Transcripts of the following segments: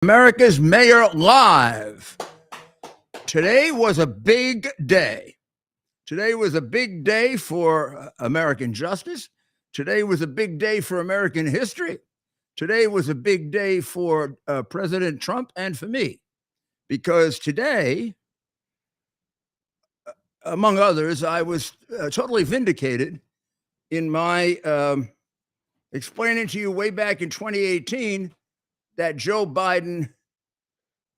America's Mayor Live. Today was a big day. Today was a big day for American justice. Today was a big day for American history. Today was a big day for President Trump and for me, because today, among others, I was totally vindicated in my explaining to you way back in 2018 that Joe Biden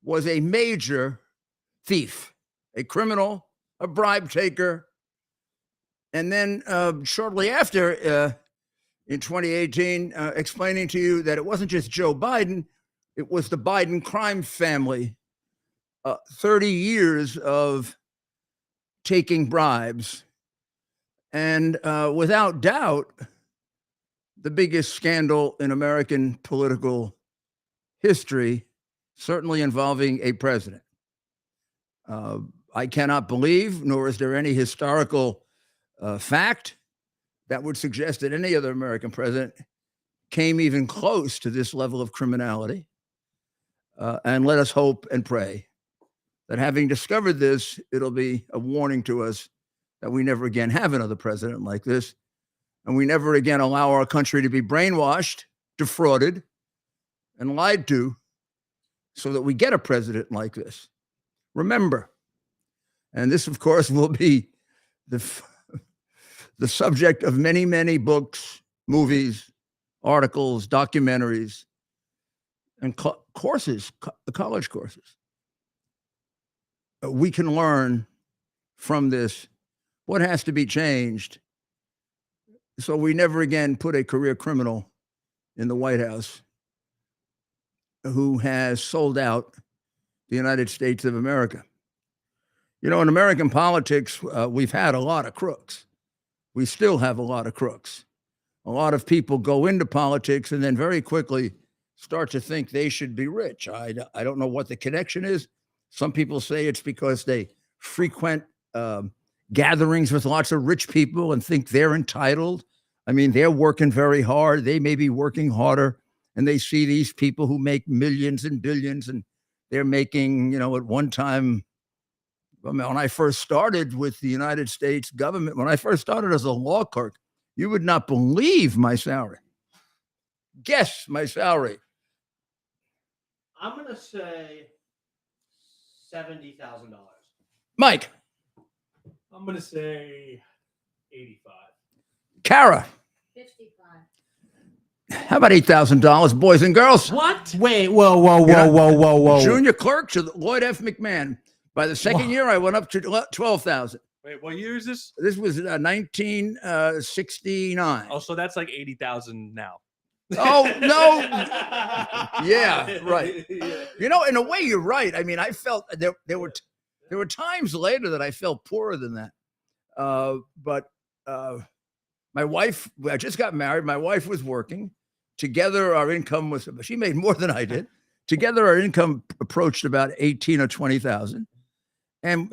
was a major thief, a criminal, a bribe taker. And then shortly after, in 2018, explaining to you that it wasn't just Joe Biden, it was the Biden crime family. 30 years of taking bribes. And without doubt, the biggest scandal in American political history, certainly involving a president. I cannot believe, nor is there any historical fact that would suggest that any other American president came even close to this level of criminality. And let us hope and pray that, having discovered this, it'll be a warning to us that we never again have another president like this, and we never again allow our country to be brainwashed, defrauded, and lied to, so that we get a president like this. Remember, and this, of course, will be the subject of many, many books, movies, articles, documentaries, and courses, college courses. We can learn from this what has to be changed so we never again put a career criminal in the White House who has sold out the United States of America. You know, in American politics, we've had a lot of crooks. We still have a lot of crooks. A lot of people go into politics and then very quickly start to think they should be rich. I don't know what the connection is. Some people say it's because they frequent gatherings with lots of rich people and think they're entitled. I mean, they're working very hard. They may be working harder, and they see these people who make millions and billions, and they're making, at one time, when I first started with the United States government, when I first started as a law clerk, you would not believe my salary. Guess my salary. I'm going to say $70,000. Mike. I'm going to say 85. Kara. 55. How about $8,000, boys and girls? What? Wait, whoa. Junior clerk to Lloyd F. McMahon. By the second year, I went up to 12,000. Wait, what year is this? This was 1969. Oh, so that's like 80,000 now. Oh, no. Yeah, right. In a way, you're right. I mean, I felt there were times later that I felt poorer than that. But my wife, I just got married. My wife was working. Together, our income was, she made more than I did. Together, our income approached about 18 or 20,000. And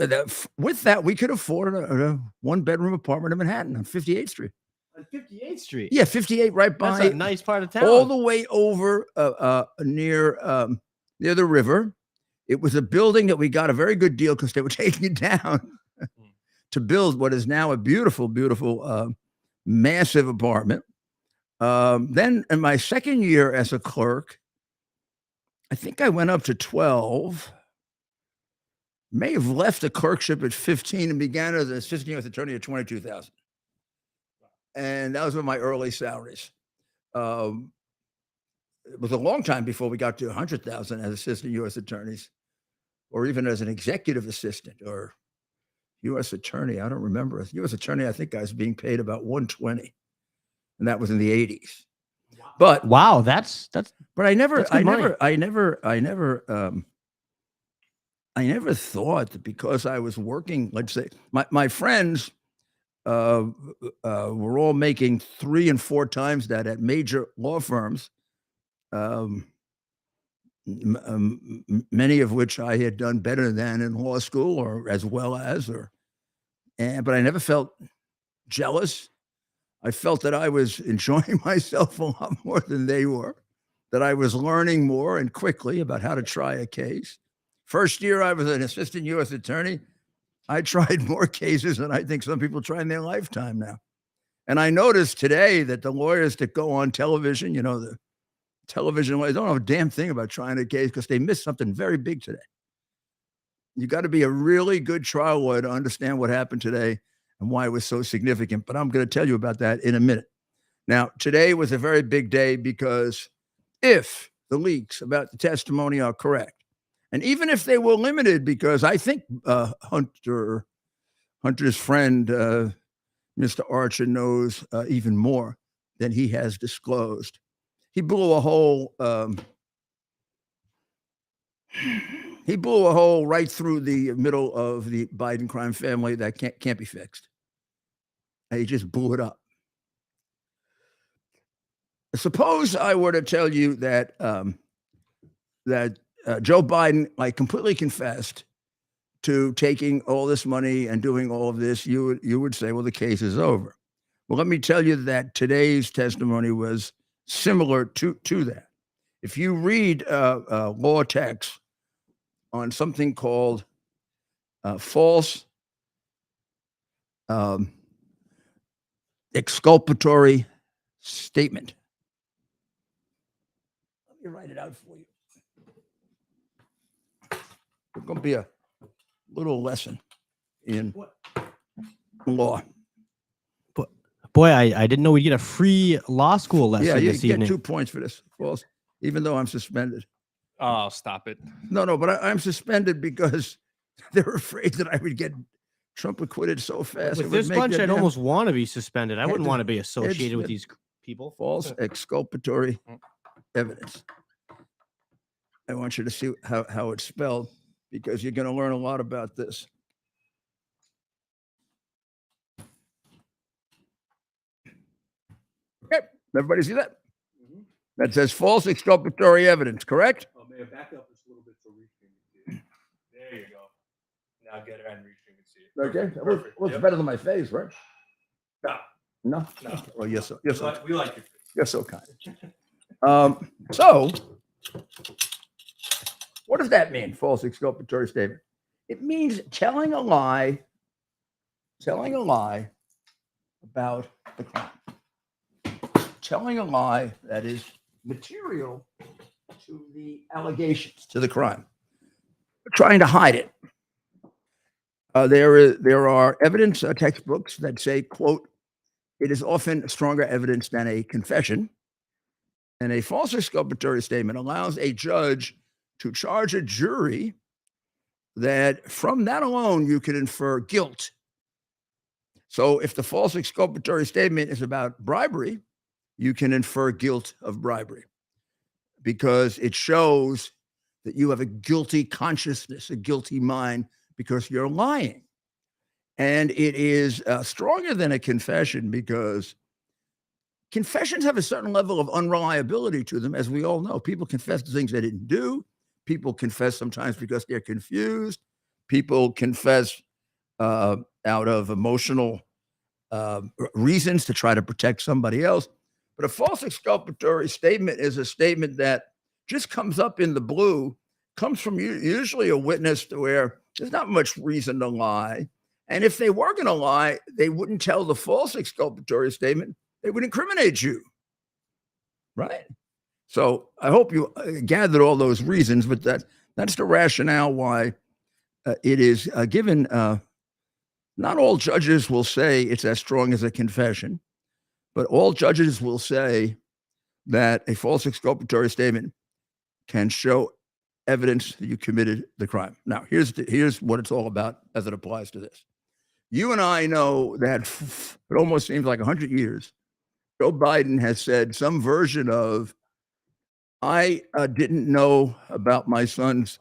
with that, we could afford a one-bedroom apartment in Manhattan on 58th Street. On 58th Street? Yeah, 58 right by. That's a nice part of town. All the way over near the river. It was a building that we got a very good deal because they were taking it down to build what is now a beautiful, beautiful, massive apartment. Then in my second year as a clerk, I think I went up to 12. May have left the clerkship at 15 and began as an assistant U.S. attorney at 22,000. And that was one of my early salaries. It was a long time before we got to 100,000 as assistant U.S. attorneys, or even as an executive assistant or U.S. attorney. I don't remember. As U.S. attorney, I think I was being paid about 120, and that was in the 80s. Wow. But wow, that's. But I never thought that because I was working, let's say, my friends were all making 3 and 4 times that at major law firms, many of which I had done better than in law school or as well as, but I never felt jealous. I felt that I was enjoying myself a lot more than they were. that I was learning more and quickly about how to try a case. First year I was an assistant U.S. attorney. I tried more cases than I think some people try in their lifetime now. And I noticed today that the lawyers that go on television, the television lawyers don't know a damn thing about trying a case because they missed something very big today. You got to be a really good trial lawyer to understand what happened today and why it was so significant. But I'm going to tell you about that in a minute. Now, today was a very big day because if the leaks about the testimony are correct, and even if they were limited, because I think Hunter's friend, Mr. Archer, knows even more than he has disclosed. He blew a hole. He blew a hole right through the middle of the Biden crime family that can't be fixed. He just blew it up. Suppose I were to tell you that Joe Biden completely confessed to taking all this money and doing all of this, you would say, well, the case is over. Well, let me tell you that today's testimony was similar to that. If you read law texts on something called false exculpatory statement. Let me write it out for you. It's going to be a little lesson in law. Boy, I didn't know we'd get a free law school lesson you this get evening. 2 points for this, false, even though I'm suspended. Oh, stop it. No, but I'm suspended because they're afraid that I would get Trump acquitted so fast. With this bunch, I'd almost want to be suspended. I wouldn't want to be associated with these people. False exculpatory evidence. I want you to see how it's spelled because you're going to learn a lot about this. Okay, everybody see that? Mm-hmm. That says false exculpatory evidence, correct? Oh, may I back up just a little bit so Reach can see it? There you go. Now get her and Reach can see it. Okay, Perfect. looks better than my face, right? No. No. Oh, yes, We like your face. You're so kind. So, what does that mean? False exculpatory statement. It means telling a lie about the crime. Telling a lie that is material to the allegations, to the crime. Trying to hide it. There are evidence textbooks that say, quote, it is often stronger evidence than a confession. And a false exculpatory statement allows a judge to charge a jury that from that alone you can infer guilt. So if the false exculpatory statement is about bribery, you can infer guilt of bribery because it shows that you have a guilty consciousness, a guilty mind, because you're lying. And it is stronger than a confession because confessions have a certain level of unreliability to them, as we all know. People confess to things they didn't do. People confess sometimes because they're confused. People confess out of emotional reasons to try to protect somebody else. But a false exculpatory statement is a statement that just comes up in the blue, comes from usually a witness to where there's not much reason to lie. And if they were going to lie, they wouldn't tell the false exculpatory statement. They would incriminate you, right? So I hope you gathered all those reasons, but that's the rationale why it is given. Not all judges will say it's as strong as a confession, but all judges will say that a false exculpatory statement can show evidence that you committed the crime. Now, here's what it's all about as it applies to this. You and I know that it almost seems like 100 years, Joe Biden has said some version of, I didn't know about my son's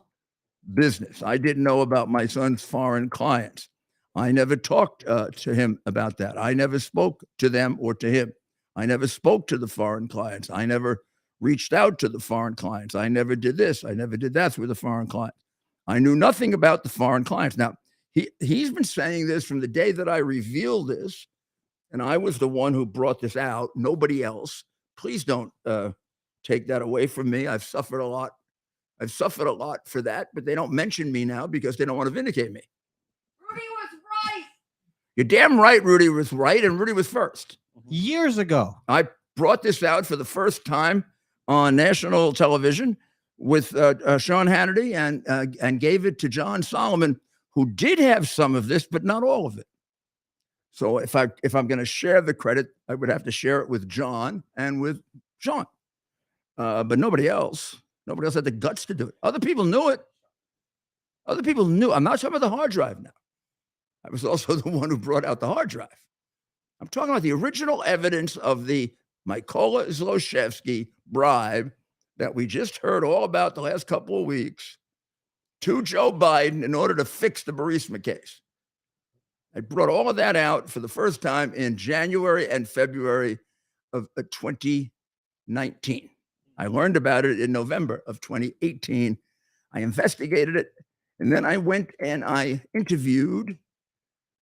business. I didn't know about my son's foreign clients. I never talked to him about that. I never spoke to them or to him. I never spoke to the foreign clients. I never reached out to the foreign clients. I never did this. I never did that with the foreign clients. I knew nothing about the foreign clients. Now, he's been saying this from the day that I revealed this, and I was the one who brought this out, nobody else. Please don't take that away from me. I've suffered a lot. I've suffered a lot for that, but they don't mention me now because they don't want to vindicate me. Rudy was right. You're damn right. Rudy was right, and Rudy was first. Years ago. I brought this out for the first time on national television with Sean Hannity and gave it to John Solomon, who did have some of this, but not all of it. So if I'm going to share the credit, I would have to share it with John and with Sean, but nobody else. Nobody else had the guts to do it. Other people knew it. Other people knew. I'm not talking about the hard drive now. I was also the one who brought out the hard drive. I'm talking about the original evidence of the Mykola Zlochevsky bribe that we just heard all about the last couple of weeks to Joe Biden in order to fix the Burisma case. I brought all of that out for the first time in January and February of 2019. I learned about it in November of 2018. I investigated it, and then I went and I interviewed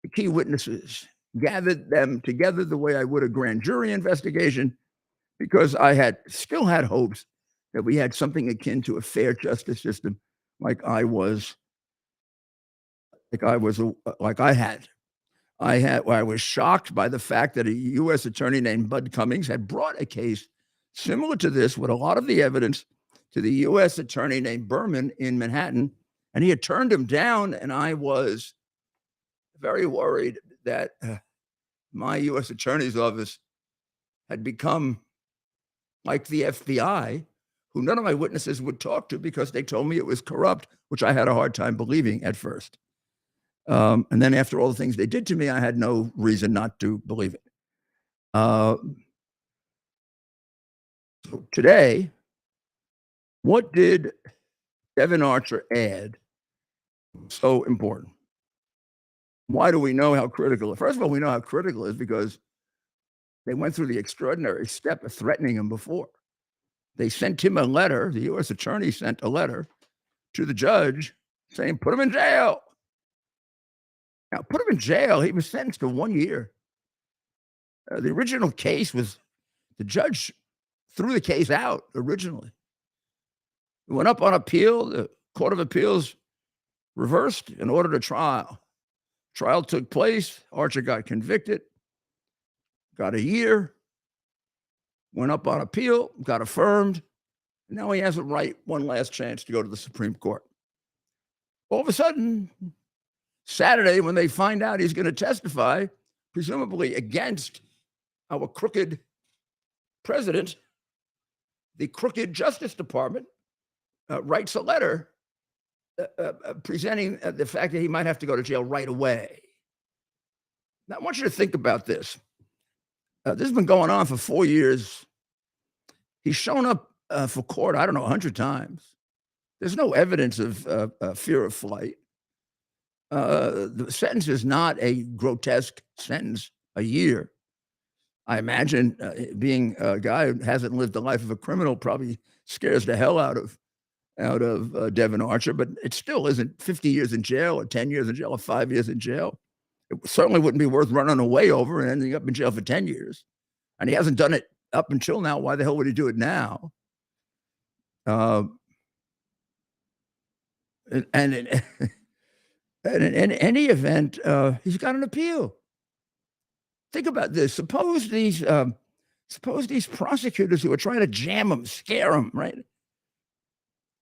the key witnesses, gathered them together the way I would a grand jury investigation, because I still had hopes that we had something akin to a fair justice system like I had. I was shocked by the fact that a U.S. attorney named Bud Cummings had brought a case similar to this with a lot of the evidence to the U.S. attorney named Berman in Manhattan, and he had turned him down, and I was very worried that my U.S. attorney's office had become like the FBI, who none of my witnesses would talk to because they told me it was corrupt, which I had a hard time believing at first. And then after all the things they did to me, I had no reason not to believe it. So today, what did Devon Archer add so important? Why do we know how critical? First of all, we know how critical it is because they went through the extraordinary step of threatening him before. They sent him a letter. The U.S. attorney sent a letter to the judge saying, put him in jail. Now, put him in jail. He was sentenced to 1 year. The original case was the judge threw the case out originally. It went up on appeal. The Court of Appeals reversed and ordered a trial. Trial took place. Archer got convicted, got a year, went up on appeal, got affirmed. Now he has one last chance to go to the Supreme Court. All of a sudden, Saturday, when they find out he's going to testify, presumably against our crooked president, the crooked Justice Department writes a letter presenting the fact that he might have to go to jail right away. Now, I want you to think about this. This has been going on for 4 years. He's shown up for court, I don't know, 100 times. There's no evidence of fear of flight. The sentence is not a grotesque sentence, a year. I imagine being a guy who hasn't lived the life of a criminal probably scares the hell out of Devon Archer, but it still isn't 50 years in jail or 10 years in jail or 5 years in jail. It certainly wouldn't be worth running away over and ending up in jail for 10 years. And he hasn't done it up until now. Why the hell would he do it now? And in any event, he's got an appeal. Think about this. Suppose these prosecutors who are trying to jam him, scare him, right?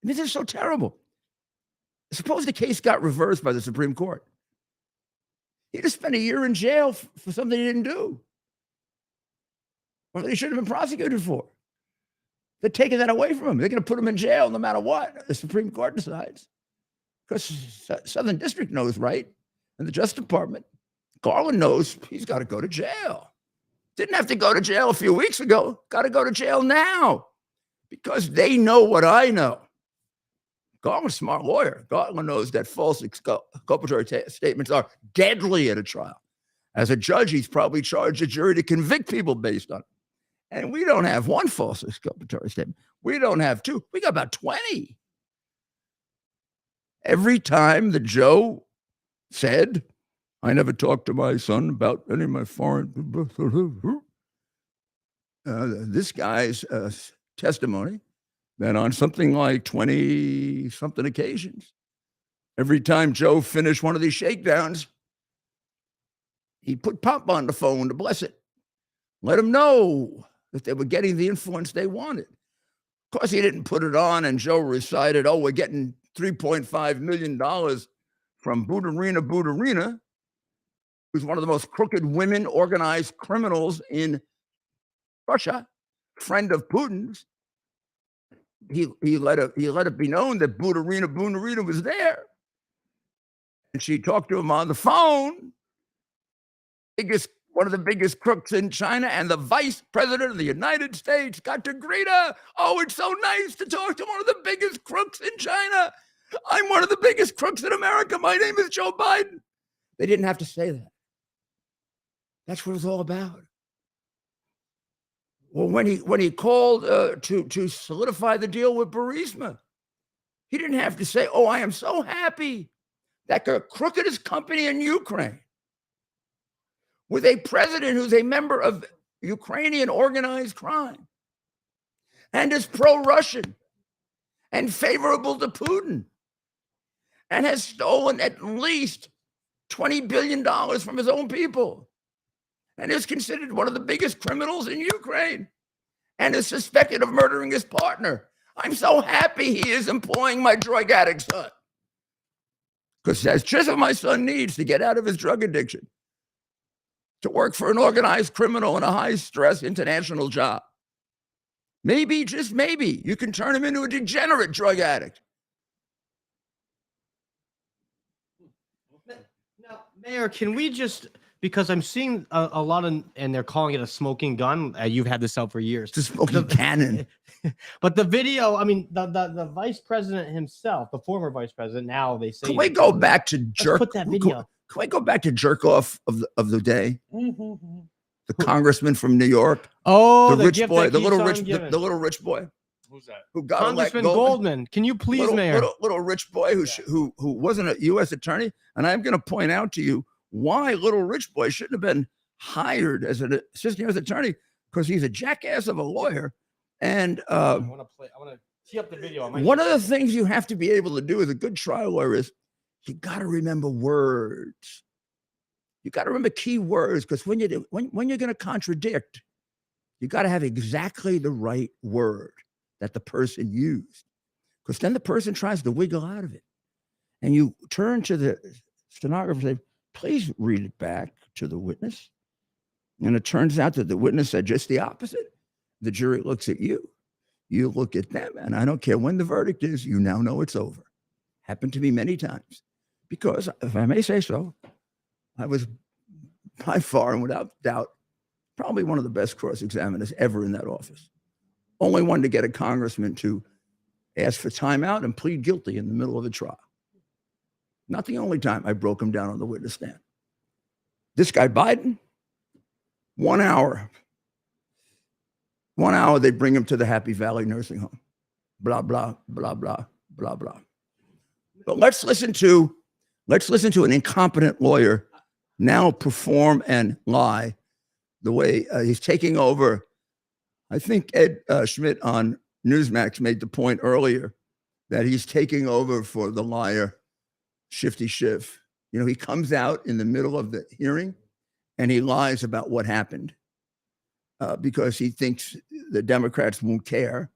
This is so terrible. Suppose the case got reversed by the Supreme Court. He'd have spent a year in jail for something he didn't do, or that he should have been prosecuted for. They're taking that away from him. They're going to put him in jail no matter what the Supreme Court decides. Because Southern District knows, right? And the Justice Department, Garland knows he's got to go to jail. Didn't have to go to jail a few weeks ago. Got to go to jail now because they know what I know. Garland's a smart lawyer. Garland knows that false exculpatory statements are deadly at a trial. As a judge, he's probably charged a jury to convict people based on it. And we don't have one false exculpatory statement. We don't have two. We got about 20. Every time that Joe said, I never talked to my son about any of my foreign, this guy's testimony that on something like 20-something occasions, every time Joe finished one of these shakedowns, he put Pop on the phone to bless it, let him know that they were getting the influence they wanted. Of course, he didn't put it on, and Joe recited, "Oh, we're getting $3.5 million from Budarina, who's one of the most crooked women organized criminals in Russia, friend of Putin's." He let it be known that Budarina was there, and she talked to him on the phone. One of the biggest crooks in China, and the vice president of the United States got to greet her. "Oh, it's so nice to talk to one of the biggest crooks in China. I'm one of the biggest crooks in America. My name is Joe Biden." They didn't have to say that. That's what it's all about. Well, when he called to solidify the deal with Burisma, he didn't have to say, "Oh, I am so happy that the crookedest company in Ukraine, with a president who's a member of Ukrainian organized crime and is pro-Russian and favorable to Putin and has stolen at least $20 billion from his own people and is considered one of the biggest criminals in Ukraine and is suspected of murdering his partner. I'm so happy he is employing my drug addict son, because that's just what my son needs to get out of his drug addiction, to work for an organized criminal in a high-stress international job. Maybe, just maybe, you can turn him into a degenerate drug addict. Now, Mayor, can we just, because I'm seeing a lot of, and they're calling it a smoking gun. You've had this out for years. It's a smoking cannon. But the video, I mean, the vice president himself, the former vice president, now they say. Can we go back to put that video. Can we go back to jerk off of the day? The congressman from New York. Oh, the rich boy, the little rich boy. Who's that? Who got Congressman Goldman. Can you please, Mayor? Little rich boy who wasn't a U.S. attorney. And I'm going to point out to you why little rich boy shouldn't have been hired as an assistant U.S. attorney, because he's a jackass of a lawyer. And I want to tee up the video. One of the things you have to be able to do as a good trial lawyer is you got to remember words. You got to remember key words, because when you're going to contradict, you got to have exactly the right word that the person used, because then the person tries to wiggle out of it. And you turn to the stenographer and say, "Please read it back to the witness." And it turns out that the witness said just the opposite. The jury looks at you. You look at them. And I don't care when the verdict is, you now know it's over. Happened to me many times. Because, if I may say so, I was by far and without doubt probably one of the best cross-examiners ever in that office. Only one to get a congressman to ask for timeout and plead guilty in the middle of a trial. Not the only time I broke him down on the witness stand. This guy, Biden, 1 hour. 1 hour, they bring him to the Happy Valley nursing home. Blah, blah, blah, blah, blah, blah. But let's listen to an incompetent lawyer now perform and lie the way he's taking over. I think Ed Schmidt on Newsmax made the point earlier that he's taking over for the liar, Shifty Schiff. You know, he comes out in the middle of the hearing and he lies about what happened because he thinks the Democrats won't care.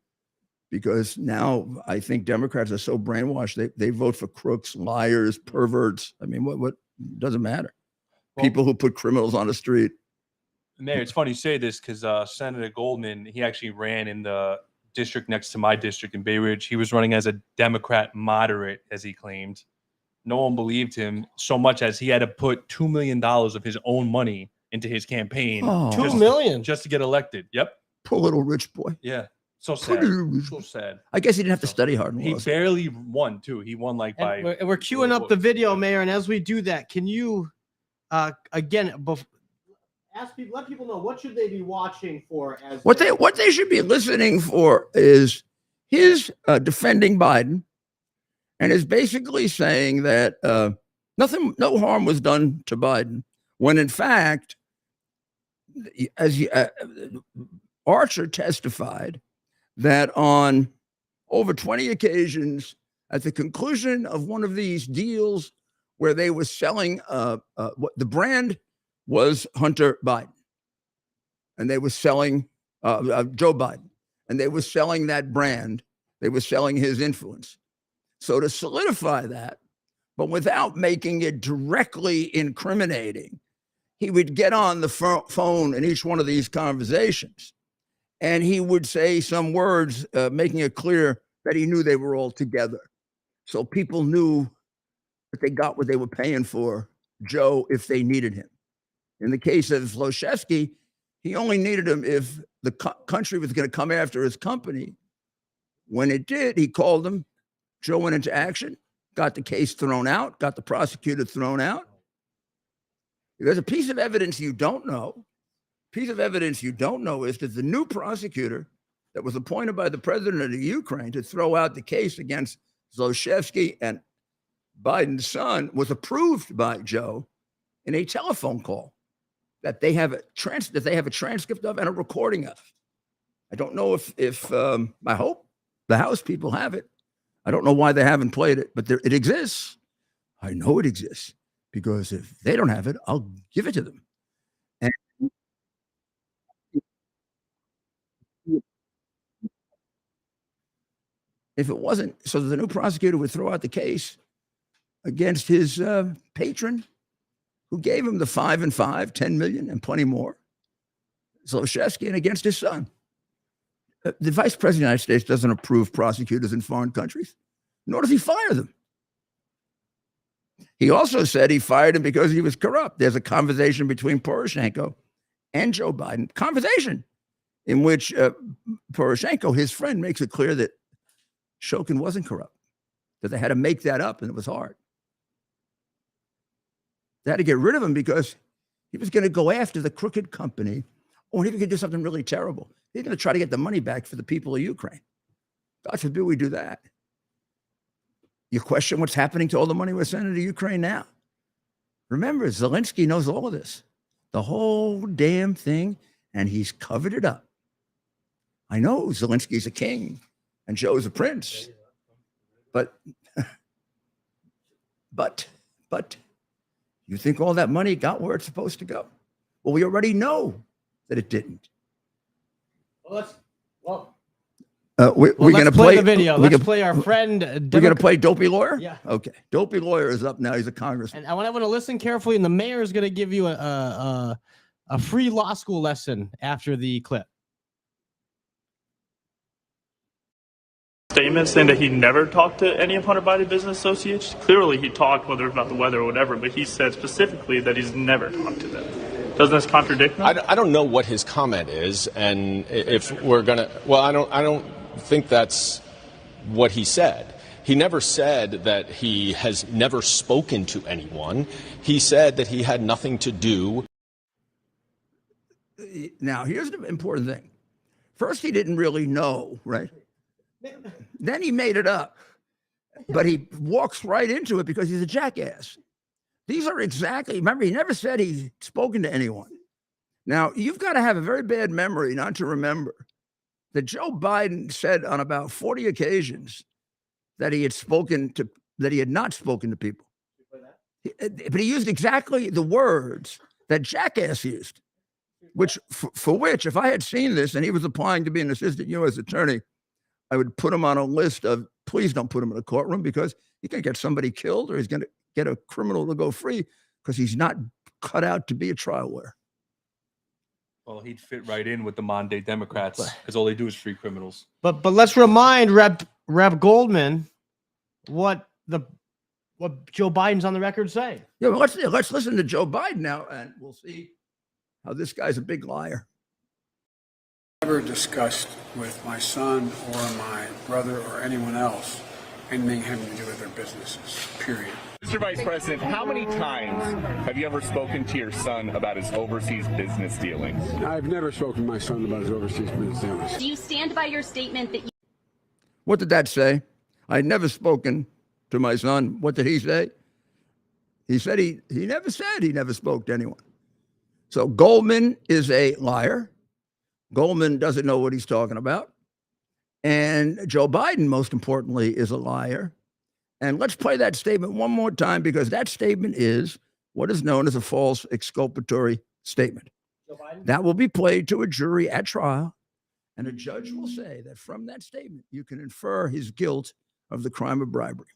Because now I think Democrats are so brainwashed, they vote for crooks, liars, perverts. I mean, what doesn't matter. Well, people who put criminals on the street. Mayor, it's funny you say this because Senator Goldman, he actually ran in the district next to my district in Bay Ridge. He was running as a Democrat moderate, as he claimed. No one believed him so much as he had to put $2 million of his own money into his campaign. Oh. $2 million just to get elected. Yep. Poor little rich boy. Yeah. So sad. So sad. I guess he didn't have to study hard. He barely won, too. He won like by... We're queuing up the video, Mayor, and as we do that, can you, again, let people know, what should they be watching for? What they should be listening for is his defending Biden, and is basically saying that no harm was done to Biden, when in fact, as Archer testified, that on over 20 occasions, at the conclusion of one of these deals where they were selling, what the brand was Hunter Biden, and they were selling Joe Biden, and they were selling that brand. They were selling his influence. So to solidify that, but without making it directly incriminating, he would get on the phone in each one of these conversations, and he would say some words, making it clear that he knew they were all together. So people knew that they got what they were paying for Joe if they needed him. In the case of Zlochevsky, he only needed him if the country was going to come after his company. When it did, he called him. Joe went into action, got the case thrown out, got the prosecutor thrown out. There's a piece of evidence you don't know. Piece of evidence you don't know is that the new prosecutor that was appointed by the president of the Ukraine to throw out the case against Zlochevsky and Biden's son was approved by Joe in a telephone call that they have a transcript of and a recording of. I don't know if I hope the House people have it. I don't know why they haven't played it, but it exists. I know it exists because if they don't have it, I'll give it to them. And if it wasn't, so the new prosecutor would throw out the case against his patron, who gave him the 5 and 5, 10 million, and plenty more, Zlochevsky, and against his son. The vice president of the United States doesn't approve prosecutors in foreign countries, nor does he fire them. He also said he fired him because he was corrupt. There's a conversation between Poroshenko and Joe Biden, conversation in which Poroshenko, his friend, makes it clear that Shokin wasn't corrupt, that they had to make that up, and it was hard. They had to get rid of him because he was going to go after the crooked company, or he was going to do something really terrible. He's going to try to get the money back for the people of Ukraine. God forbid we do that. You question what's happening to all the money we're sending to Ukraine now. Remember, Zelensky knows all of this, the whole damn thing, and he's covered it up. I know Zelensky's a king and Joe's a prince, but you think all that money got where it's supposed to go? Well, we already know that it didn't. We're going to play the video. Let's play our friend. We're going to play Dopey Lawyer? Yeah. Okay. Dopey Lawyer is up now. He's a congressman. And I want to listen carefully, and the mayor is going to give you a free law school lesson after the clip. Statement saying that he never talked to any of Hunter Biden's business associates. Clearly, he talked, whether it's about the weather or whatever, but he said specifically that he's never talked to them. Doesn't this contradict him? I don't know what his comment is, and if we're gonna, well, I don't think that's what he said. He never said that he has never spoken to anyone. He said that he had nothing to do. Now, here's the important thing. First, he didn't really know, right? Then he made it up, but he walks right into it because he's a jackass. These are exactly, remember, he never said he's spoken to anyone. Now, you've got to have a very bad memory not to remember that Joe Biden said on about 40 occasions that he had not spoken to people. But he used exactly the words that jackass used, which for which, if I had seen this and he was applying to be an assistant U.S. attorney, I would put him on a list of, please don't put him in a courtroom because he can get somebody killed or he's going to get a criminal to go free because he's not cut out to be a trial lawyer. Well, he'd fit right in with the modern day Democrats because all they do is free criminals. But let's remind Rep Goldman what Joe Biden's on the record saying. Yeah, well, let's listen to Joe Biden now, and we'll see how this guy's a big liar. Never discussed with my son or my brother or anyone else anything having to do with their businesses, period. Mr. Vice President, how many times have you ever spoken to your son about his overseas business dealings? I've never spoken to my son about his overseas business dealings. Do you stand by your statement that you... What did that say? I'd never spoken to my son. What did he say? He said he never said he never spoke to anyone. So Goldman is a liar. Goldman doesn't know what he's talking about. And Joe Biden, most importantly, is a liar. And let's play that statement one more time, because that statement is what is known as a false exculpatory statement. That will be played to a jury at trial, and a judge will say that from that statement, you can infer his guilt of the crime of bribery.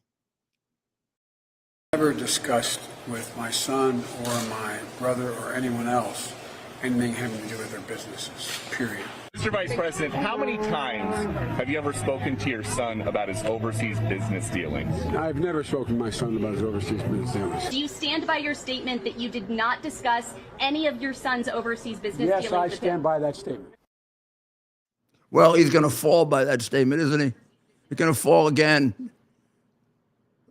Never discussed with my son or my brother or anyone else anything having to do with their businesses, period. Mr. Vice President, how many times have you ever spoken to your son about his overseas business dealings? I've never spoken to my son about his overseas business dealings. do you stand by your statement that you did not discuss any of your son's overseas business dealings? Yes, I with stand him? by that statement. Well, he's going to fall by that statement, isn't he? He's going to fall again,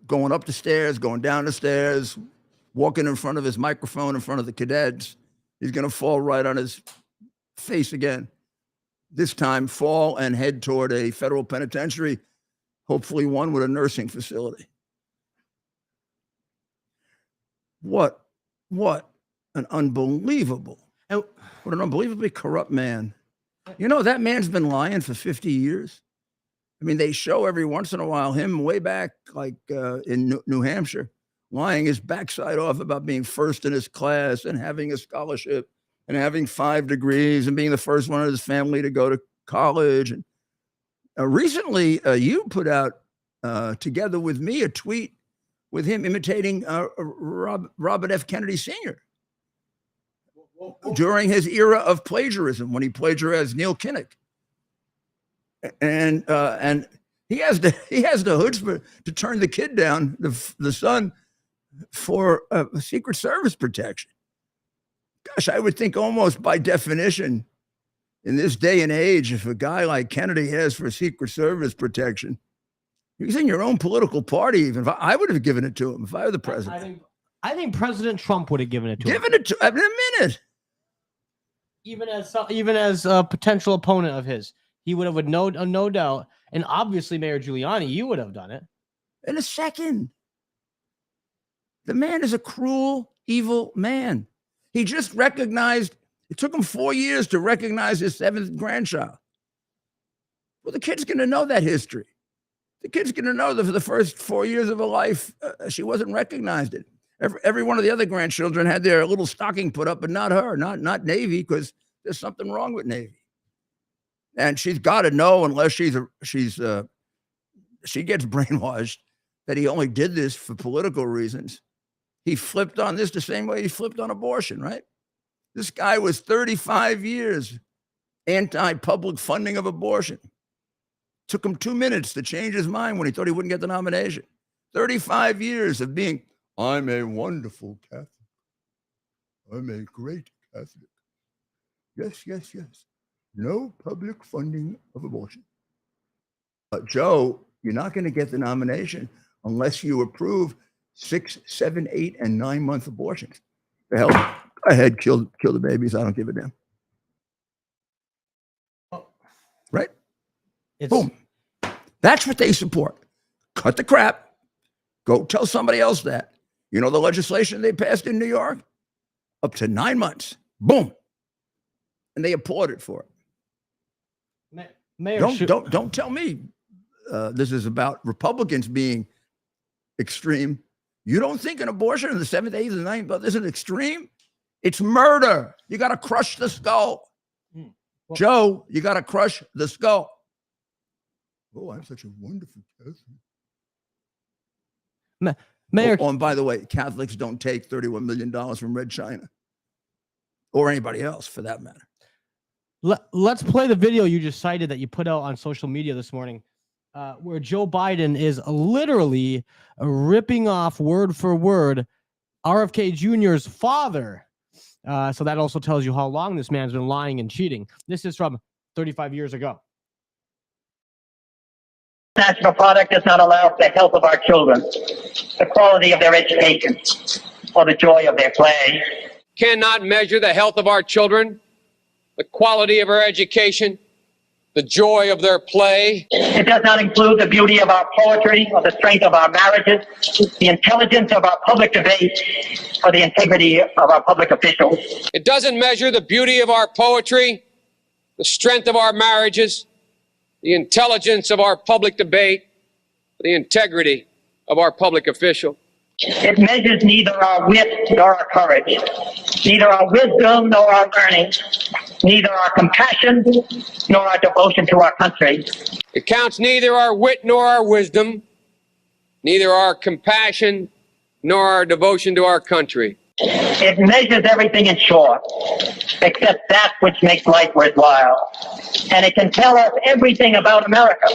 going up the stairs, going down the stairs, walking in front of his microphone in front of the cadets. He's going to fall right on his face again. This time, fall and head toward a federal penitentiary, hopefully one with a nursing facility. What an unbelievably corrupt man. You know, that man's been lying for 50 years. I mean, they show every once in a while him way back, like in New Hampshire, lying his backside off about being first in his class and having a scholarship and having 5 degrees and being the first one in his family to go to college. And recently, you put out together with me a tweet with him imitating Robert F. Kennedy Sr. during his era of plagiarism, when he plagiarized Neil Kinnock. And he has the chutzpah to turn the kid down, the son, for Secret Service protection. Gosh, I would think almost by definition, in this day and age, if a guy like Kennedy has for Secret Service protection, he's in your own political party. Even if I would have given it to him if I were the president. I think President Trump would have given it to him. Given it to him in a minute. Even as a potential opponent of his, he would have, with no doubt. And obviously, Mayor Giuliani, you would have done it in a second. The man is a cruel, evil man. He just recognized, it took him 4 years to recognize his 7th grandchild. Well, the kid's going to know that history. The kid's going to know that for the first 4 years of her life, she wasn't recognized it. Every one of the other grandchildren had their little stocking put up, but not her, not Navy, because there's something wrong with Navy. And she's got to know, unless she gets brainwashed, that he only did this for political reasons. He flipped on this the same way he flipped on abortion, right? This guy was 35 years anti-public funding of abortion. Took him 2 minutes to change his mind when he thought he wouldn't get the nomination. 35 years of being, I'm a wonderful Catholic. I'm a great Catholic. Yes, yes, yes. No public funding of abortion. Joe, you're not going to get the nomination unless you approve 6, 7, 8, and 9 month abortions. The hell, go ahead, kill the babies. I don't give a damn. Right? Boom. That's what they support. Cut the crap. Go tell somebody else that. You know the legislation they passed in New York? Up to 9 months. Boom. And they applauded for it. Mayor, don't tell me this is about Republicans being extreme. You don't think an abortion in the 7th, 8th, and 9th month isn't extreme? It's murder. You got to crush the skull. Well, Joe, you got to crush the skull. Oh, I'm such a wonderful Catholic. Mayor. Oh, and by the way, Catholics don't take $31 million from Red China or anybody else for that matter. Let's play the video you just cited that you put out on social media this morning, where Joe Biden is literally ripping off word for word RFK Jr.'s father. So that also tells you how long this man's been lying and cheating. This is from 35 years ago. National product does not allow for the health of our children, the quality of their education, or the joy of their play. Cannot measure the health of our children, the quality of our education, the joy of their play. It does not include the beauty of our poetry, or the strength of our marriages, the intelligence of our public debate, or the integrity of our public officials. It doesn't measure the beauty of our poetry, the strength of our marriages, the intelligence of our public debate, the integrity of our public official. It measures neither our wit nor our courage, neither our wisdom nor our learning, neither our compassion nor our devotion to our country. It counts neither our wit nor our wisdom, neither our compassion nor our devotion to our country. It measures everything in short, except that which makes life worthwhile. And it can tell us everything about America,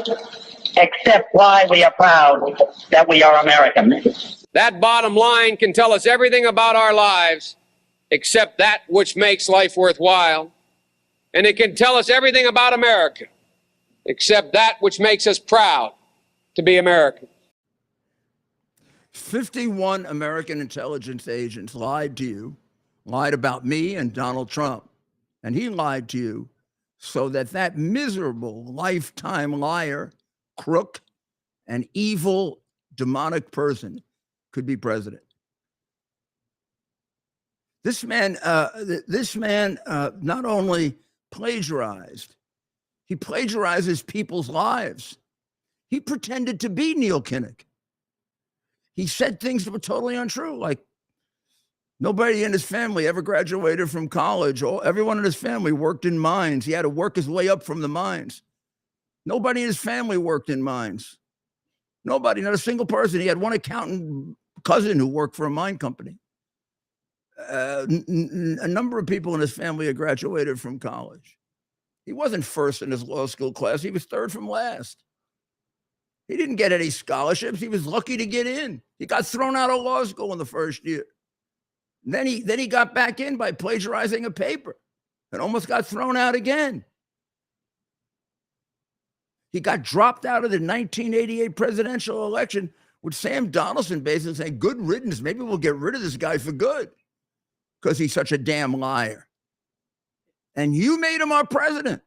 except why we are proud that we are American. That bottom line can tell us everything about our lives, except that which makes life worthwhile. And it can tell us everything about America, except that which makes us proud to be American. 51 American intelligence agents lied to you, lied about me and Donald Trump. And he lied to you so that that miserable lifetime liar, crook, and evil demonic person could be president. This man not only plagiarized, he plagiarizes people's lives. He pretended to be Neil Kinnock. He said things that were totally untrue, like nobody in his family ever graduated from college. Everyone in his family worked in mines. He had to work his way up from the mines. Nobody in his family worked in mines. Nobody, not a single person. He had one accountant cousin who worked for a mine company. A number of people in his family had graduated from college. He wasn't first in his law school class. He was third from last. He didn't get any scholarships. He was lucky to get in. He got thrown out of law school in the first year. Then he got back in by plagiarizing a paper and almost got thrown out again. He got dropped out of the 1988 presidential election with Sam Donaldson basically saying, good riddance. Maybe we'll get rid of this guy for good because he's such a damn liar. And you made him our president.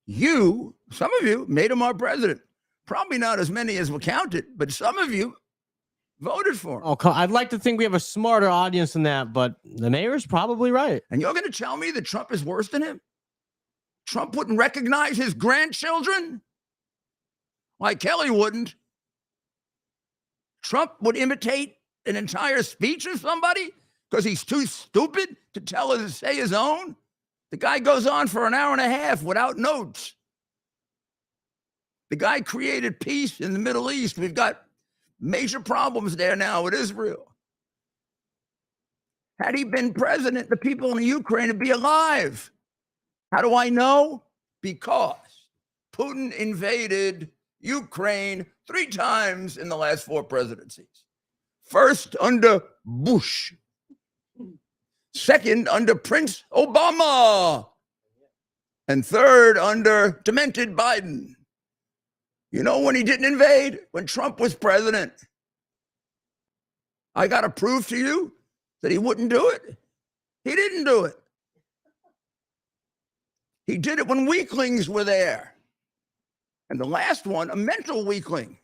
Some of you made him our president. Probably not as many as were counted, but some of you voted for him. Oh, I'd like to think we have a smarter audience than that, but the mayor's probably right. And you're going to tell me that Trump is worse than him? Trump wouldn't recognize his grandchildren? Like Kelly wouldn't. Trump would imitate an entire speech of somebody because he's too stupid to say his own? The guy goes on for an hour and a half without notes. The guy created peace in the Middle East. We've got major problems there now with Israel. Had he been president, the people in Ukraine would be alive. How do I know? Because Putin invaded Ukraine 3 times in the last 4 presidencies. First under Bush. Second under Prince Obama. And third under demented Biden. You know when he didn't invade? When Trump was president. I got to prove to you that he wouldn't do it. He didn't do it. He did it when weaklings were there. And the last one, a mental weakling.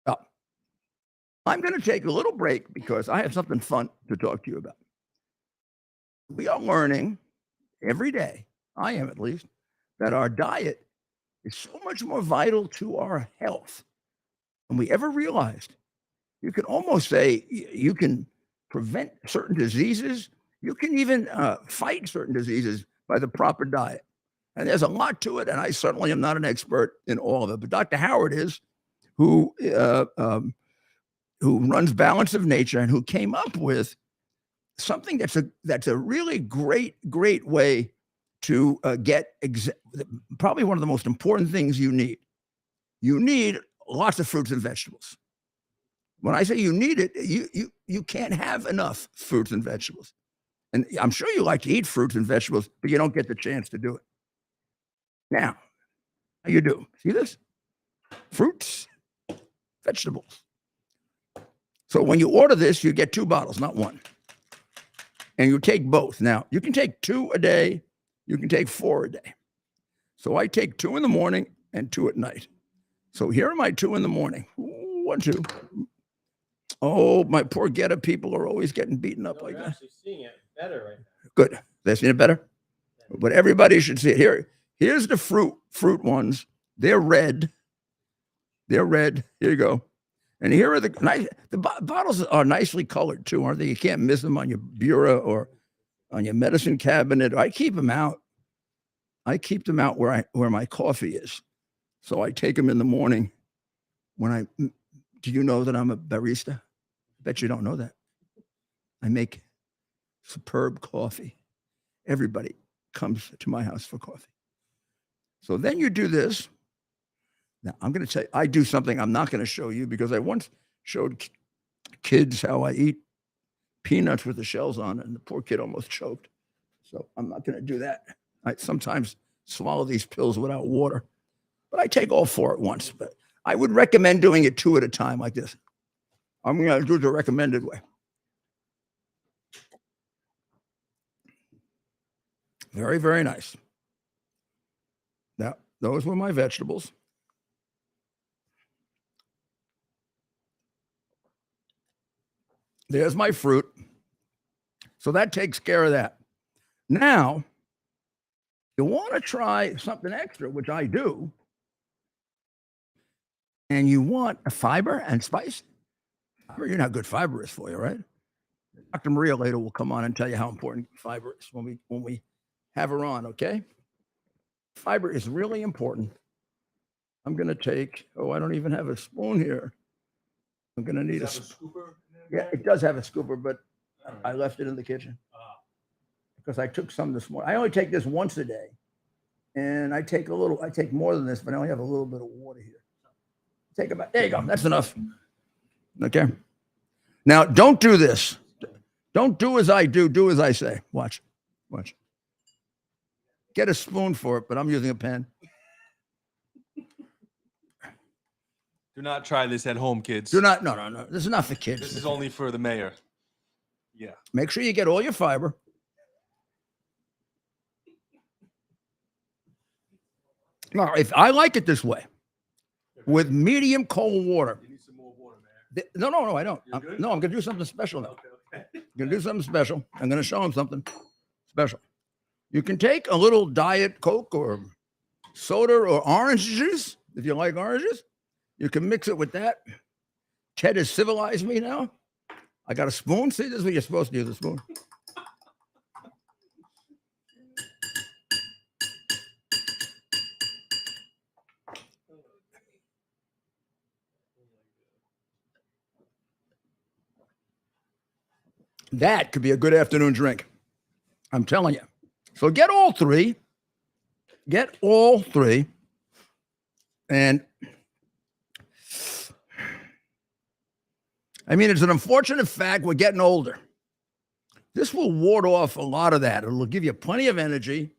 Oh, I'm going to take a little break because I have something fun to talk to you about. We are learning every day, I am at least, that our diet is so much more vital to our health than we ever realized. You can almost say you can prevent certain diseases. You can even fight certain diseases by the proper diet. And there's a lot to it, and I certainly am not an expert in all of it. But Dr. Howard is, who runs Balance of Nature and who came up with something that's a really great way to get probably one of the most important things you need. You need lots of fruits and vegetables. When I say you need it, you can't have enough fruits and vegetables. And I'm sure you like to eat fruits and vegetables, but you don't get the chance to do it. Now, how you do? See this? Fruits, vegetables. So when you order this, you get 2 bottles, not 1. And you take both. Now, you can take 2 a day. You can take 4 a day. So I take 2 in the morning and 2 at night. So here are my 2 in the morning. 1, 2. Oh, my poor Geta people are always getting beaten up like that. Seeing it. better right now. Good. They've seen it better. But everybody should see it. Here's the fruit ones. They're red. They're red. Here you go. And here are the nice. The bottles are nicely colored too, aren't they? You can't miss them on your bureau or on your medicine cabinet. I keep them out. I keep them out where my coffee is. So I take them in the morning. Do you know that I'm a barista? I bet you don't know that. I make superb coffee. Everybody comes to my house for coffee. So then you do this. Now I'm going to tell you, I do something I'm not going to show you because I once showed kids how I eat peanuts with the shells on, and the poor kid almost choked. So I'm not going to do that. I sometimes swallow these pills without water, but I take all 4 at once. But I would recommend doing it 2 at a time like this. I'm going to do the recommended way. Very, very nice. Now, those were my vegetables. There's my fruit. So that takes care of that. Now, you want to try something extra, which I do, and you want a fiber and spice. You know how good fiber is for you, right? Dr. Maria later will come on and tell you how important fiber is when we have her on, okay? Fiber is really important. I'm going to take, I don't even have a spoon here. I'm going to need a scooper. Yeah, it does have a scooper, but I left it in the kitchen because I took some this morning. I only take this once a day, and I take more than this, but I only have a little bit of water here. There you go. That's enough. Okay. Now, don't do this. Don't do as I do. Do as I say. Watch. Get a spoon for it, but I'm using a pen. Do not try this at home, kids. No. This is not for kids. This is only for the mayor. Yeah. Make sure you get all your fiber. Now, if I like it this way, with medium cold water. You need some more water, man. No, I don't. I'm going to do something special now. Okay. I'm going to do something special. I'm going to show them something special. You can take a little Diet Coke or soda or orange juice, if you like oranges. You can mix it with that. Ted has civilized me now. I got a spoon. See, this is what you're supposed to use, a spoon. That could be a good afternoon drink. I'm telling you. So get all three. And I mean, it's an unfortunate fact we're getting older. This will ward off a lot of that. It'll give you plenty of energy.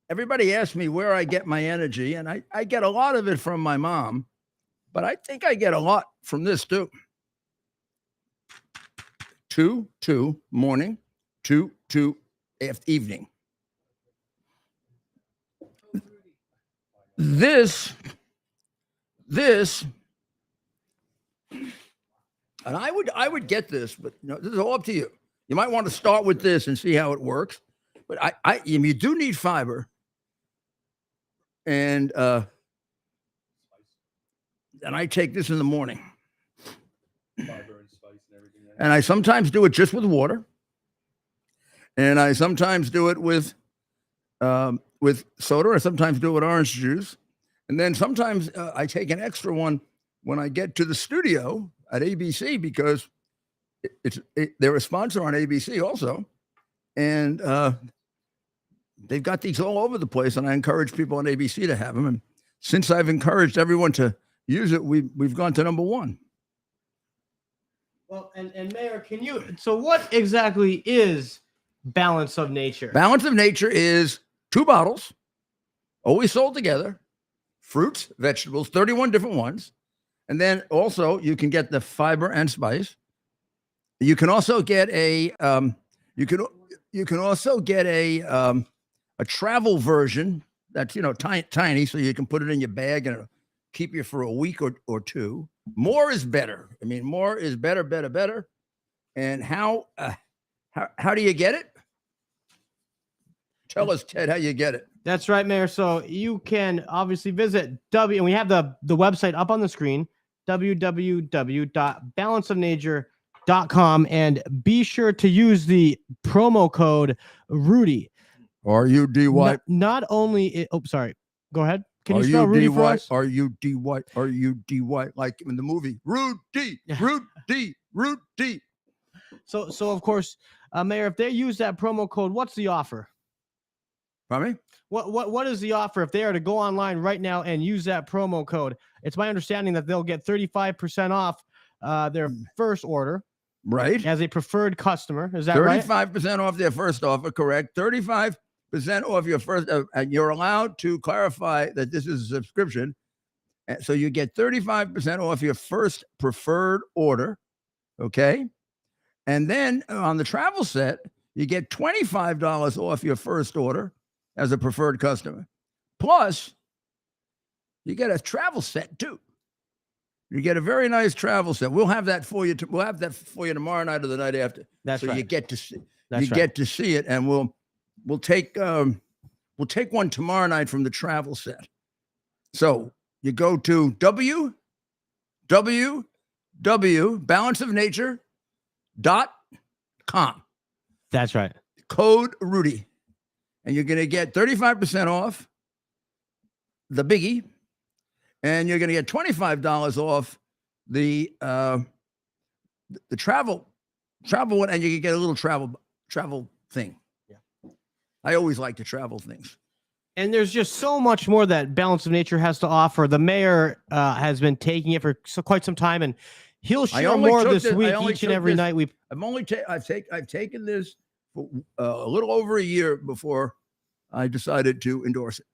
Everybody asks me where I get my energy, and I get a lot of it from my mom, but I think I get a lot from this too. 2 morning, 2 evening. This, and I would get this, but this is all up to you. You might want to start with this and see how it works. But you do need fiber, and I take this in the morning. Fiber and spice and everything. And I sometimes do it just with water, and I sometimes do it with soda, or sometimes do it with orange juice, and then sometimes I take an extra one when I get to the studio at ABC because they're a sponsor on ABC also, and they've got these all over the place, and I encourage people on ABC to have them. And since I've encouraged everyone to use it, we've gone to number 1. Well, and Mayor, so what exactly is balance of nature? Balance of nature is 2 bottles, always sold together, fruits, vegetables, 31 different ones. And then also you can get the fiber and spice. You can also get a travel version that's tiny, so you can put it in your bag and it'll keep you for a week or 2. More is better. I mean, more is better. And how do you get it? Tell us, Ted, how you get it. That's right, Mayor. So you can obviously visit and we have the website up on the screen, www.balanceofnature.com, and be sure to use the promo code Rudy. R-U-D-Y. Not only sorry. Go ahead. Can you spell Rudy for us? R-U-D-Y. R-U-D-Y. Like in the movie. Rudy. Rudy. Rudy. So of course, Mayor, if they use that promo code, what's the offer? Pardon me? What is the offer if they are to go online right now and use that promo code? It's my understanding that they'll get 35% off their first order. Right. As a preferred customer. Is that right? 35% off their first offer, correct. 35% off your first, and you're allowed to clarify that this is a subscription. So you get 35% off your first preferred order, okay? And then on the travel set, you get $25 off your first order as a preferred customer. Plus, you get a travel set too. You get a very nice travel set. We'll have that for you. We'll have that for you tomorrow night or the night after. That's so right. you get to see. That's right. Get to see it, and we'll take one tomorrow night from the travel set. So you go to www.balanceofnature.com. That's right. Code Rudy, and you're going to get 35% off the biggie. And you're going to get $25 off the travel one, and you can get a little travel thing. Yeah, I always like the travel things. And there's just so much more that Balance of Nature has to offer. The mayor has been taking it for quite some time, and he'll share more this week each and every night. I've taken this for a little over a year before I decided to endorse it.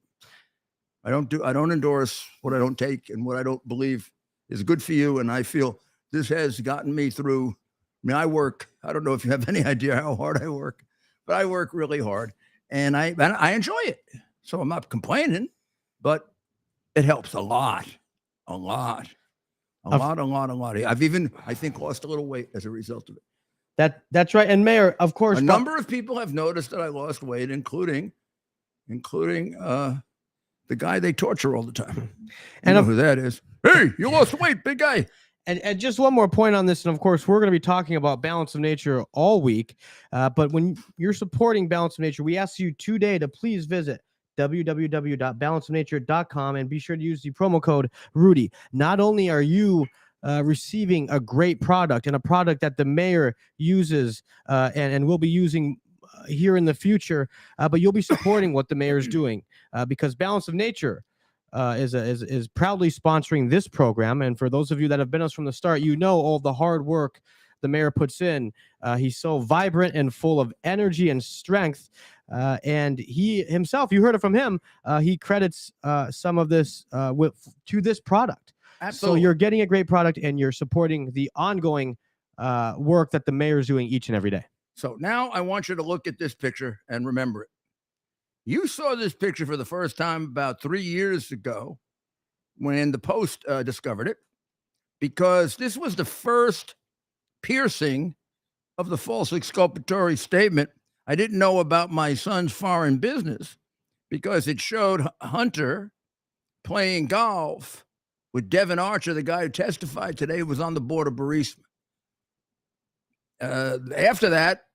I don't endorse what I don't take and what I don't believe is good for you. And I feel this has gotten me through. I mean, I don't know if you have any idea how hard I work, but I work really hard, and I enjoy it. So I'm not complaining, but it helps a lot. I've even, I think, lost a little weight as a result of it. That's right. And Mayor, of course, a number of people have noticed that I lost weight, including the guy they torture all the time. You know who that is. Hey, you lost weight, big guy. And just one more point on this, and of course, we're going to be talking about Balance of Nature all week. But when you're supporting Balance of Nature, we ask you today to please visit www.balanceofnature.com and be sure to use the promo code Rudy. Not only are you receiving a great product and a product that the mayor uses and will be using here in the future, but you'll be supporting what the mayor is doing because Balance of Nature is proudly sponsoring this program. And for those of you that have been us from the start, you know all the hard work the mayor puts in. He's so vibrant and full of energy and strength. And he himself, you heard it from him, he credits some of this to this product. Absolutely. So you're getting a great product and you're supporting the ongoing work that the mayor is doing each and every day. So now I want you to look at this picture and remember it. You saw this picture for the first time about 3 years ago when the Post discovered it, because this was the first piercing of the false exculpatory statement. I didn't know about my son's foreign business because it showed Hunter playing golf with Devon, the guy who testified today, was on the board of Burisma. After that,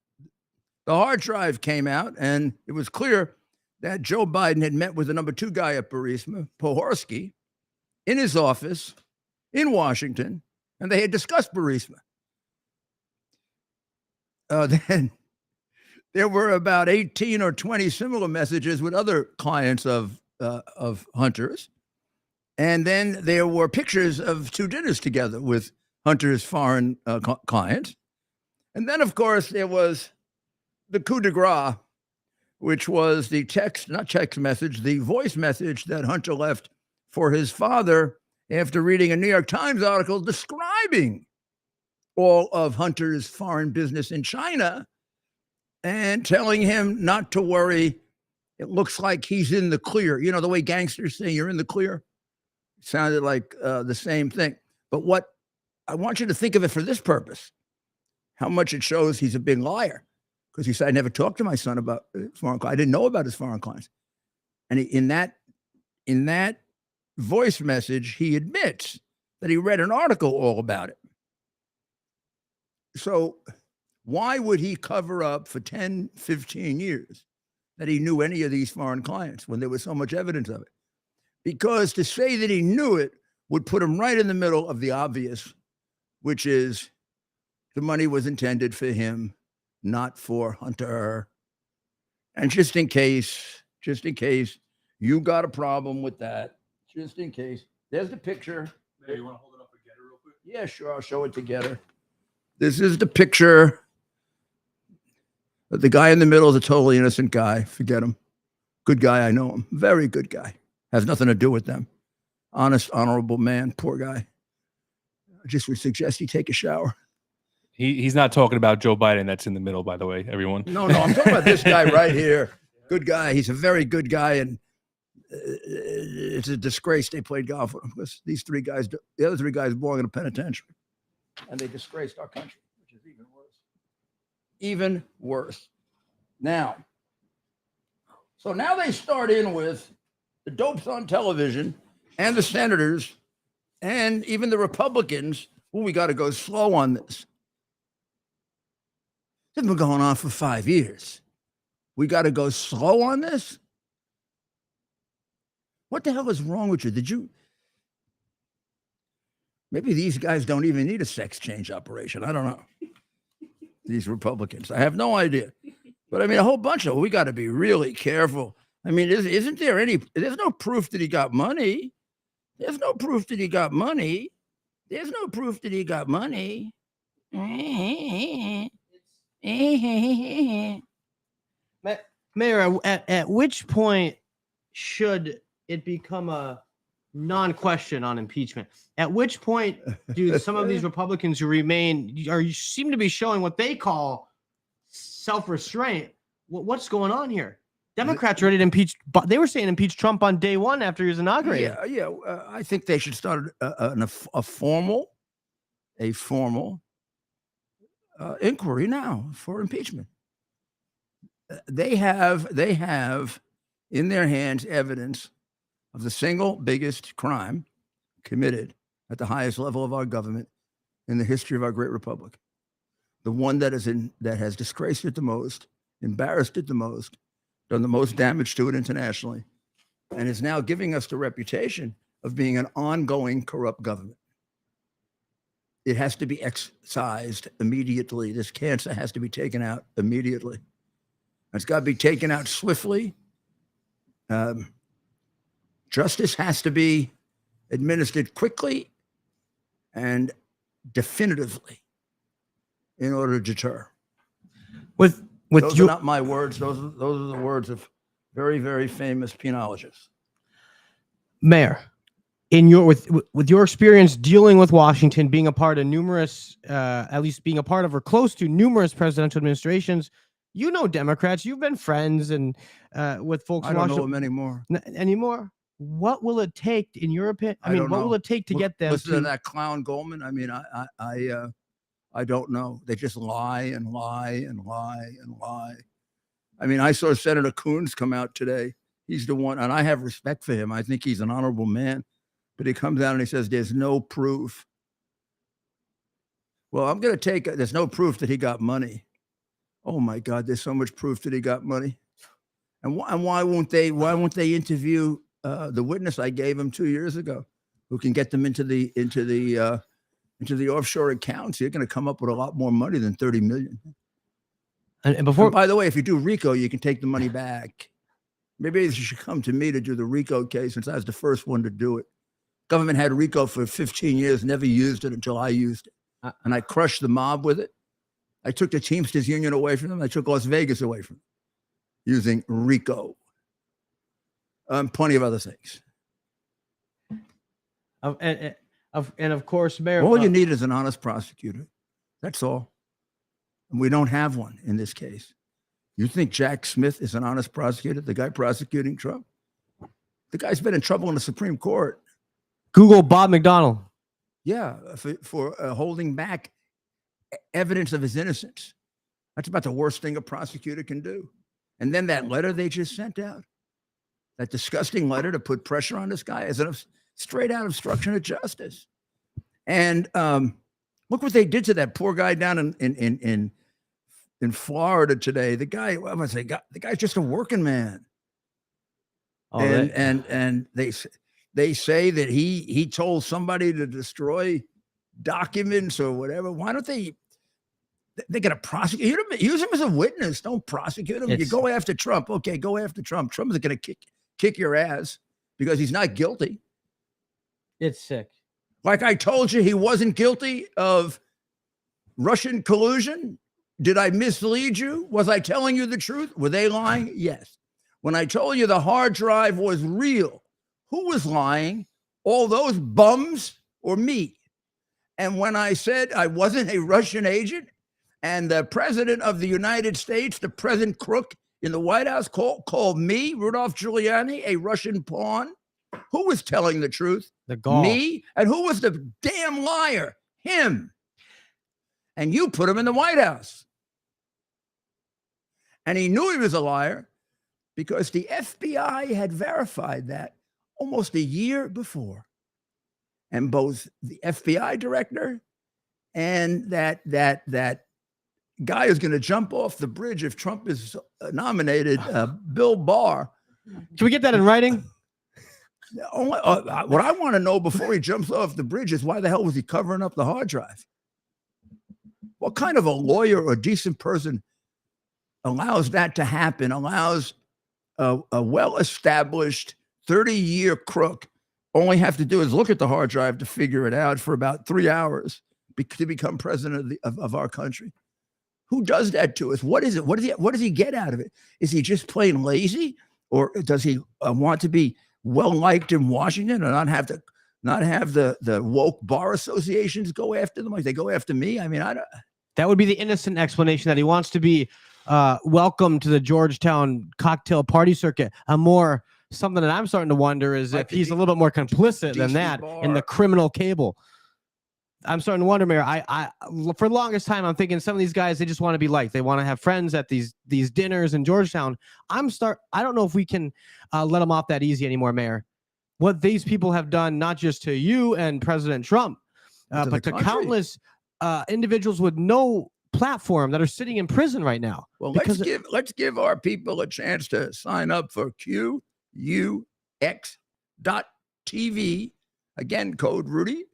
the hard drive came out, and it was clear that Joe Biden had met with the number 2 guy at Burisma, Pohorsky, in his office in Washington, and they had discussed Burisma. Then there were about 18 or 20 similar messages with other clients of Hunter's. And then there were pictures of 2 dinners together with Hunter's foreign clients. And then, of course, there was the coup de grace, which was the the voice message that Hunter left for his father after reading a New York Times article describing all of Hunter's foreign business in China and telling him not to worry. It looks like he's in the clear. You know, the way gangsters say you're in the clear? It sounded like the same thing. But what I want you to think of it for this purpose, how much it shows he's a big liar. because he said, I never talked to my son about foreign clients. I didn't know about his foreign clients. And in that voice message, he admits that he read an article all about it. So why would he cover up for 10, 15 years that he knew any of these foreign clients when there was so much evidence of it? Because to say that he knew it would put him right in the middle of the obvious, which is the money was intended for him, not for Hunter. And just in case you got a problem with that, just in case, there's the picture. Hey, you want to hold it up again real quick? Yeah, sure. I'll show it together. This is the picture. The guy in the middle is a totally innocent guy. Forget him. Good guy. I know him. Very good guy. Has nothing to do with them. Honest, honorable man. Poor guy. I just would suggest he take a shower. He's not talking about Joe Biden. That's in the middle, by the way, everyone. No, I'm talking about this guy right here. Good guy. He's a very good guy, and it's a disgrace they played golf with him because these three guys, the other three guys belong in a penitentiary, and they disgraced our country, which is even worse. Even worse. Now, so now they start in with the dopes on television and the senators and even the Republicans. Well, we got to go slow on this. It's been going on for 5 years. We got to go slow on this? What the hell is wrong with you? Maybe these guys don't even need a sex change operation. I don't know. These Republicans. I have no idea. But I mean, a whole bunch of, we got to be really careful. I mean, isn't there there's no proof that he got money. There's no proof that he got money. There's no proof that he got money. Mayor, at which point should it become a non-question on impeachment? At which point do some of these Republicans who seem to be showing what they call self-restraint? What's going on here? Democrats ready to impeach, but they were saying impeach Trump on day one after he was inaugurated. Yeah. I think they should start a formal inquiry now for impeachment. They have in their hands evidence of the single biggest crime committed at the highest level of our government in the history of our great republic. The one that has disgraced it the most, embarrassed it the most, done the most damage to it internationally, and is now giving us the reputation of being an ongoing corrupt government. It has to be excised immediately. This cancer has to be taken out immediately. It's got to be taken out swiftly. Justice has to be administered quickly and definitively in order to deter. Those are not my words. Those are the words of very, very famous penologists. Mayor, in your with your experience dealing with Washington, being a part of numerous, at least being a part of or close to numerous presidential administrations, you know Democrats. You've been friends and with folks. I don't know them anymore. What will it take, in your opinion? What will it take to get them? Listen to that clown Goldman. I mean, I don't know. They just lie and lie and lie and lie. I mean, I saw Senator Coons come out today. He's the one, and I have respect for him. I think he's an honorable man. But he comes out and he says, there's no proof. Well, I'm going to there's no proof that he got money. Oh my God, there's so much proof that he got money. And why won't they interview the witness I gave him 2 years ago, who can get them into the offshore accounts? You're going to come up with a lot more money than 30 million. And by the way, if you do RICO, you can take the money back. Maybe you should come to me to do the RICO case, since I was the first one to do it. Government had RICO for 15 years, never used it until I used it. And I crushed the mob with it. I took the Teamsters Union away from them. I took Las Vegas away from them using RICO. Plenty of other things. And of course, Mayor, all you need is an honest prosecutor. That's all. And we don't have one in this case. You think Jack Smith is an honest prosecutor, the guy prosecuting Trump? The guy's been in trouble in the Supreme Court. Google Bob McDonnell. Yeah, for holding back evidence of his innocence. That's about the worst thing a prosecutor can do. And then that letter they just sent out, that disgusting letter to put pressure on this guy, is a straight out obstruction of justice. And look what they did to that poor guy down in Florida today. The guy, what was the guy's just a working man. Oh, And they say that he told somebody to destroy documents or whatever. Why don't they got to prosecute him? Use him as a witness. Don't prosecute him. You go after Trump. Okay, go after Trump. Trump is going to kick your ass because he's not guilty. It's sick. Like I told you, he wasn't guilty of Russian collusion. Did I mislead you? Was I telling you the truth? Were they lying? Yes. When I told you the hard drive was real, who was lying? All those bums or me? And when I said I wasn't a Russian agent, and the president of the United States, the present crook in the White House, called me, Rudolph Giuliani, a Russian pawn, who was telling the truth? The gall. Me. And who was the damn liar? Him. And you put him in the White House. And he knew he was a liar because the FBI had verified that almost a year before. And both the FBI director and that guy who's going to jump off the bridge if Trump is nominated, Bill Barr. Can we get that in writing? What I want to know before he jumps off the bridge is why the hell was he covering up the hard drive? What kind of a lawyer or decent person allows that to happen, allows a well-established 30-year crook only have to do is look at the hard drive to figure it out for about 3 hours to become president of our country? Who does that to us? What is it? What does he get out of it? Is he just plain lazy, or does he want to be well-liked in Washington and not have the woke bar associations go after them like they go after me? I mean, I don't. That would be the innocent explanation, that he wants to be welcome to the Georgetown cocktail party circuit. Something that I'm starting to wonder is if he's a little bit more complicit than that in the criminal cable. I'm starting to wonder, Mayor. I for the longest time, I'm thinking some of these guys, they just want to be liked. They want to have friends at these dinners in Georgetown. I don't know if we can let them off that easy anymore, Mayor. What these people have done, not just to you and President Trump, but to countless individuals with no platform that are sitting in prison right now. Well, let's give our people a chance to sign up for QUX.TV. Again, code Rudy,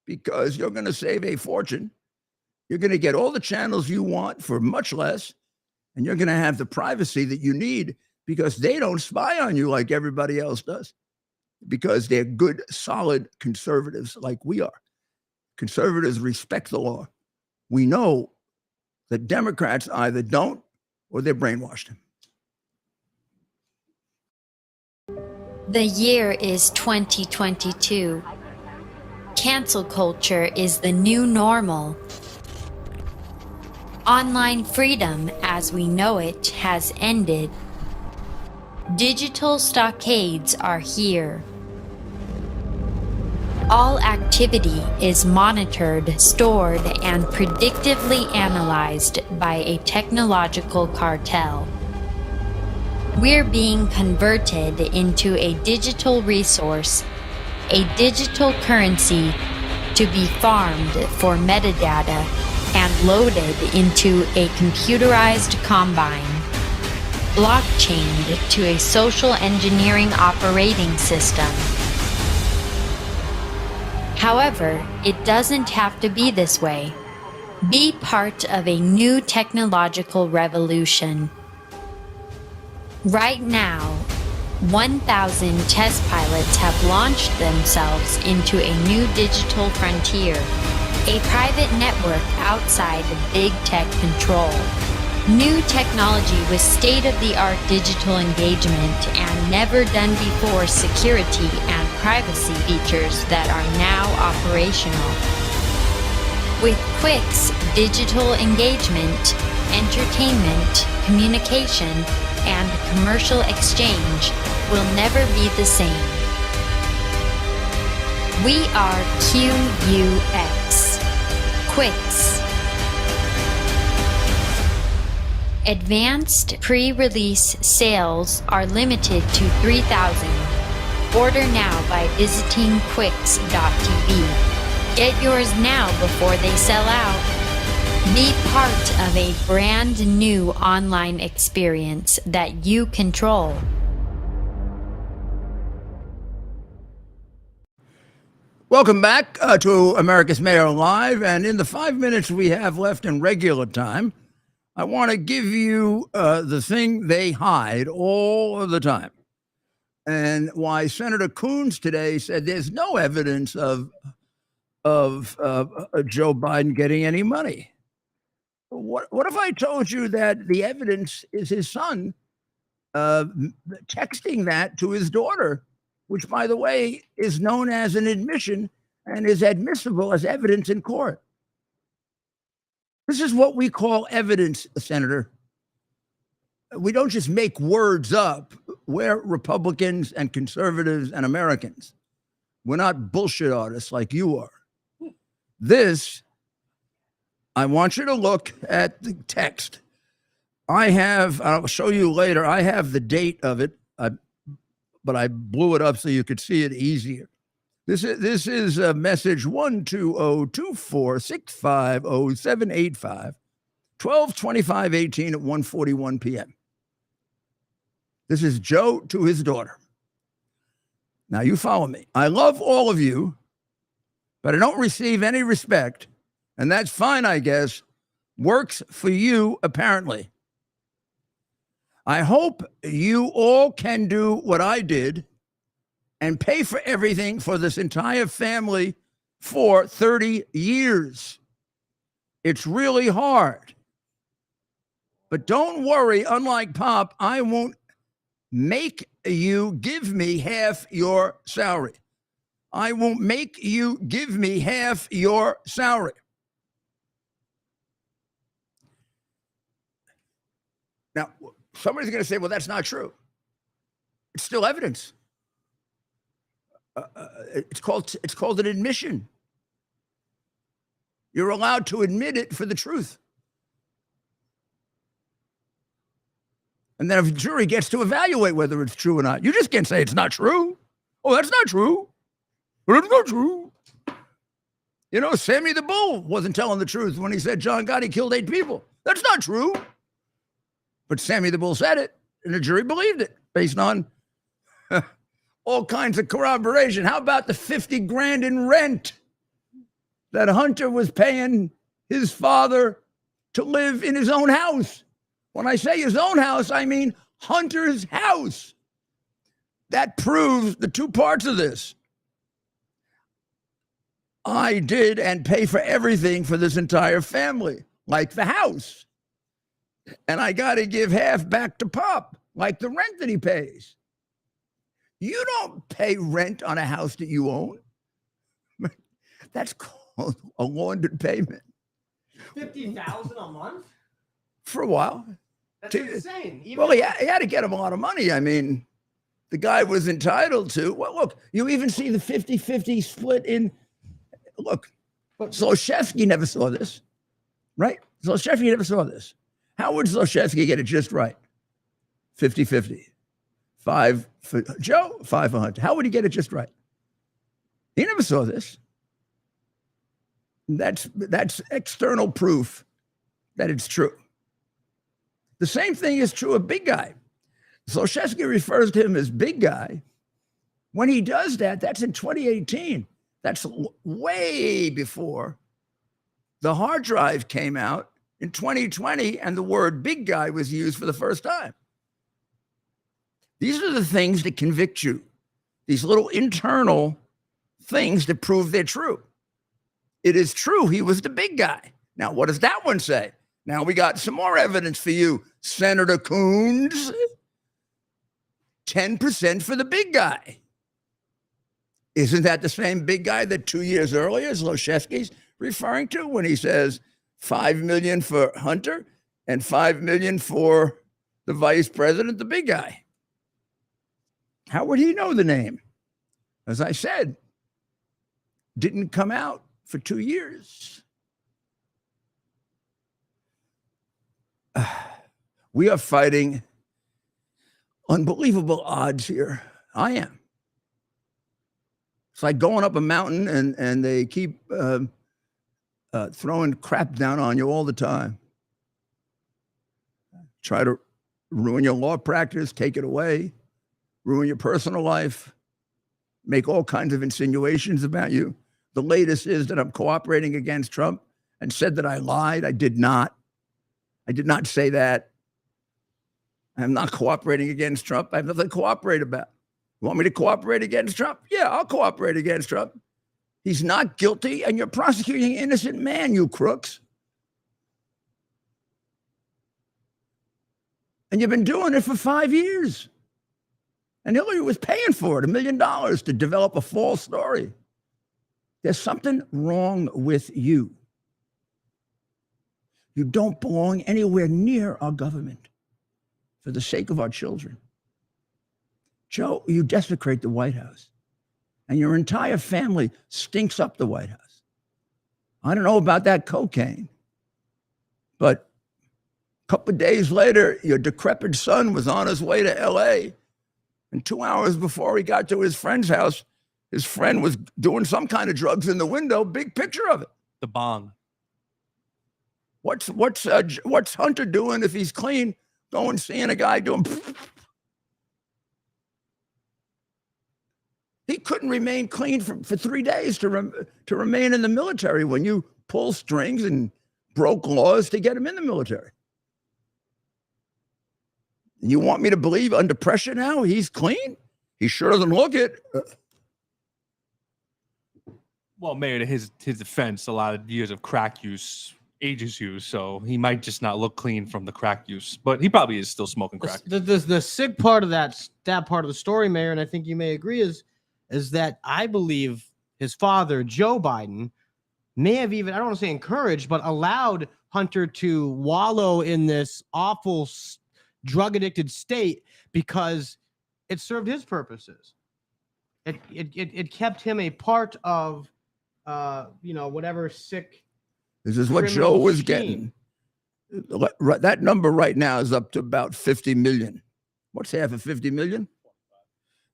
because you're going to save a fortune. You're going to get all the channels you want for much less, and you're going to have the privacy that you need because they don't spy on you like everybody else does, because they're good, solid conservatives like we are. Conservatives respect the law. We know that Democrats either don't or they're brainwashed. The year is 2022. Cancel culture is the new normal. Online freedom as we know it has ended. Digital stockades are here. All activity is monitored, stored, and predictively analyzed by a technological cartel. We're being converted into a digital resource, a digital currency to be farmed for metadata and loaded into a computerized combine, blockchained to a social engineering operating system. However, it doesn't have to be this way. Be part of a new technological revolution. Right now, 1,000 test pilots have launched themselves into a new digital frontier, a private network outside of big tech control. New technology with state-of-the-art digital engagement and never-done-before security and privacy features that are now operational. With Qwix, digital engagement, entertainment, communication, and commercial exchange will never be the same. We are QUX. Qwix. Advanced pre-release sales are limited to 3,000. Order now by visiting Quicks.tv. Get yours now before they sell out. Be part of a brand new online experience that you control. Welcome back to America's Mayor Live. And in the 5 minutes we have left in regular time, I want to give you the thing they hide all of the time. And why Senator Coons today said there's no evidence of Joe Biden getting any money. What if I told you that the evidence is his son texting that to his daughter, which, by the way, is known as an admission and is admissible as evidence in court? This is what we call evidence, Senator. We don't just make words up. We're Republicans and conservatives and Americans. We're not bullshit artists like you are. This, I want you to look at the text. I'll show you later, I have the date of it, but I blew it up so you could see it easier. This is a message 12024650785, 12/25/18 at 1:41 p.m. This is Joe to his daughter. Now you follow me. I love all of you, but I don't receive any respect, and that's fine, I guess. Works for you, apparently. I hope you all can do what I did and pay for everything for this entire family for 30 years. It's really hard. But don't worry, unlike Pop, I won't make you give me half your salary. I won't make you give me half your salary. Now, somebody's going to say, well, that's not true. It's still evidence. It's called an admission. You're allowed to admit it for the truth. And then if a jury gets to evaluate whether it's true or not, you just can't say it's not true. Oh, that's not true. But it's not true. You know, Sammy the Bull wasn't telling the truth when he said John Gotti killed 8 people. That's not true. But Sammy the Bull said it, and the jury believed it based on all kinds of corroboration. How about the 50 grand in rent that Hunter was paying his father to live in his own house? When I say his own house, I mean Hunter's house. That proves the two parts of this. I did and pay for everything for this entire family, like the house. And I got to give half back to Pop, like the rent that he pays. You don't pay rent on a house that you own. That's called a laundered payment. $50,000 a month? For a while. That's insane. Well, he had to get him a lot of money. I mean, the guy was entitled to. Well, look, you even see the 50-50 split in. Look, Zlochevsky never saw this, right? Zlochevsky never saw this. How would Zlochevsky get it just right? 50-50. 5 for Joe, 5 for Hunter. How would he get it just right? He never saw this. That's external proof that it's true. The same thing is true of Big Guy. Zlochevsky refers to him as Big Guy. When he does that, that's in 2018. That's way before the hard drive came out in 2020 and the word Big Guy was used for the first time. These are the things that convict you. These little internal things that prove they're true. It is true he was the big guy. Now, what does that one say? Now we got some more evidence for you, Senator Coons. 10% for the big guy. Isn't that the same big guy that 2 years earlier Zlochevsky's referring to when he says $5 million for Hunter and $5 million for the vice president, the big guy? How would he know the name? As I said, didn't come out for 2 years. We are fighting unbelievable odds here. I am. It's like going up a mountain and they keep throwing crap down on you all the time. Try to ruin your law practice, take it away, ruin your personal life, make all kinds of insinuations about you. The latest is that I'm cooperating against Trump and said that I lied. I did not. I did not say that. I'm not cooperating against Trump. I have nothing to cooperate about. You want me to cooperate against Trump? Yeah, I'll cooperate against Trump. He's not guilty, and you're prosecuting an innocent man, you crooks. And you've been doing it for 5 years. And Hillary was paying for it, $1 million to develop a false story. There's something wrong with you. You don't belong anywhere near our government for the sake of our children. Joe, you desecrate the White House, and your entire family stinks up the White House. I don't know about that cocaine, but a couple of days later, your decrepit son was on his way to LA, and 2 hours before he got to his friend's house, his friend was doing some kind of drugs in the window, big picture of it. The bong. What's Hunter doing if he's clean? Going seeing a guy doing. He couldn't remain clean for 3 days to remain in the military when you pull strings and broke laws to get him in the military. You want me to believe under pressure now he's clean? He sure doesn't look it. Well, Mayor, to his defense, a lot of years of crack use ages you, so he might just not look clean from the crack use, but he probably is still smoking crack. The sick part of that part of the story, Mayor, and I think you may agree, is that I believe his father, Joe Biden, may have even, I don't want to say encouraged, but allowed Hunter to wallow in this awful drug-addicted state because it served his purposes. It kept him a part of, whatever sick. This is what Joe was getting. That number right now is up to about 50 million. What's half of 50 million?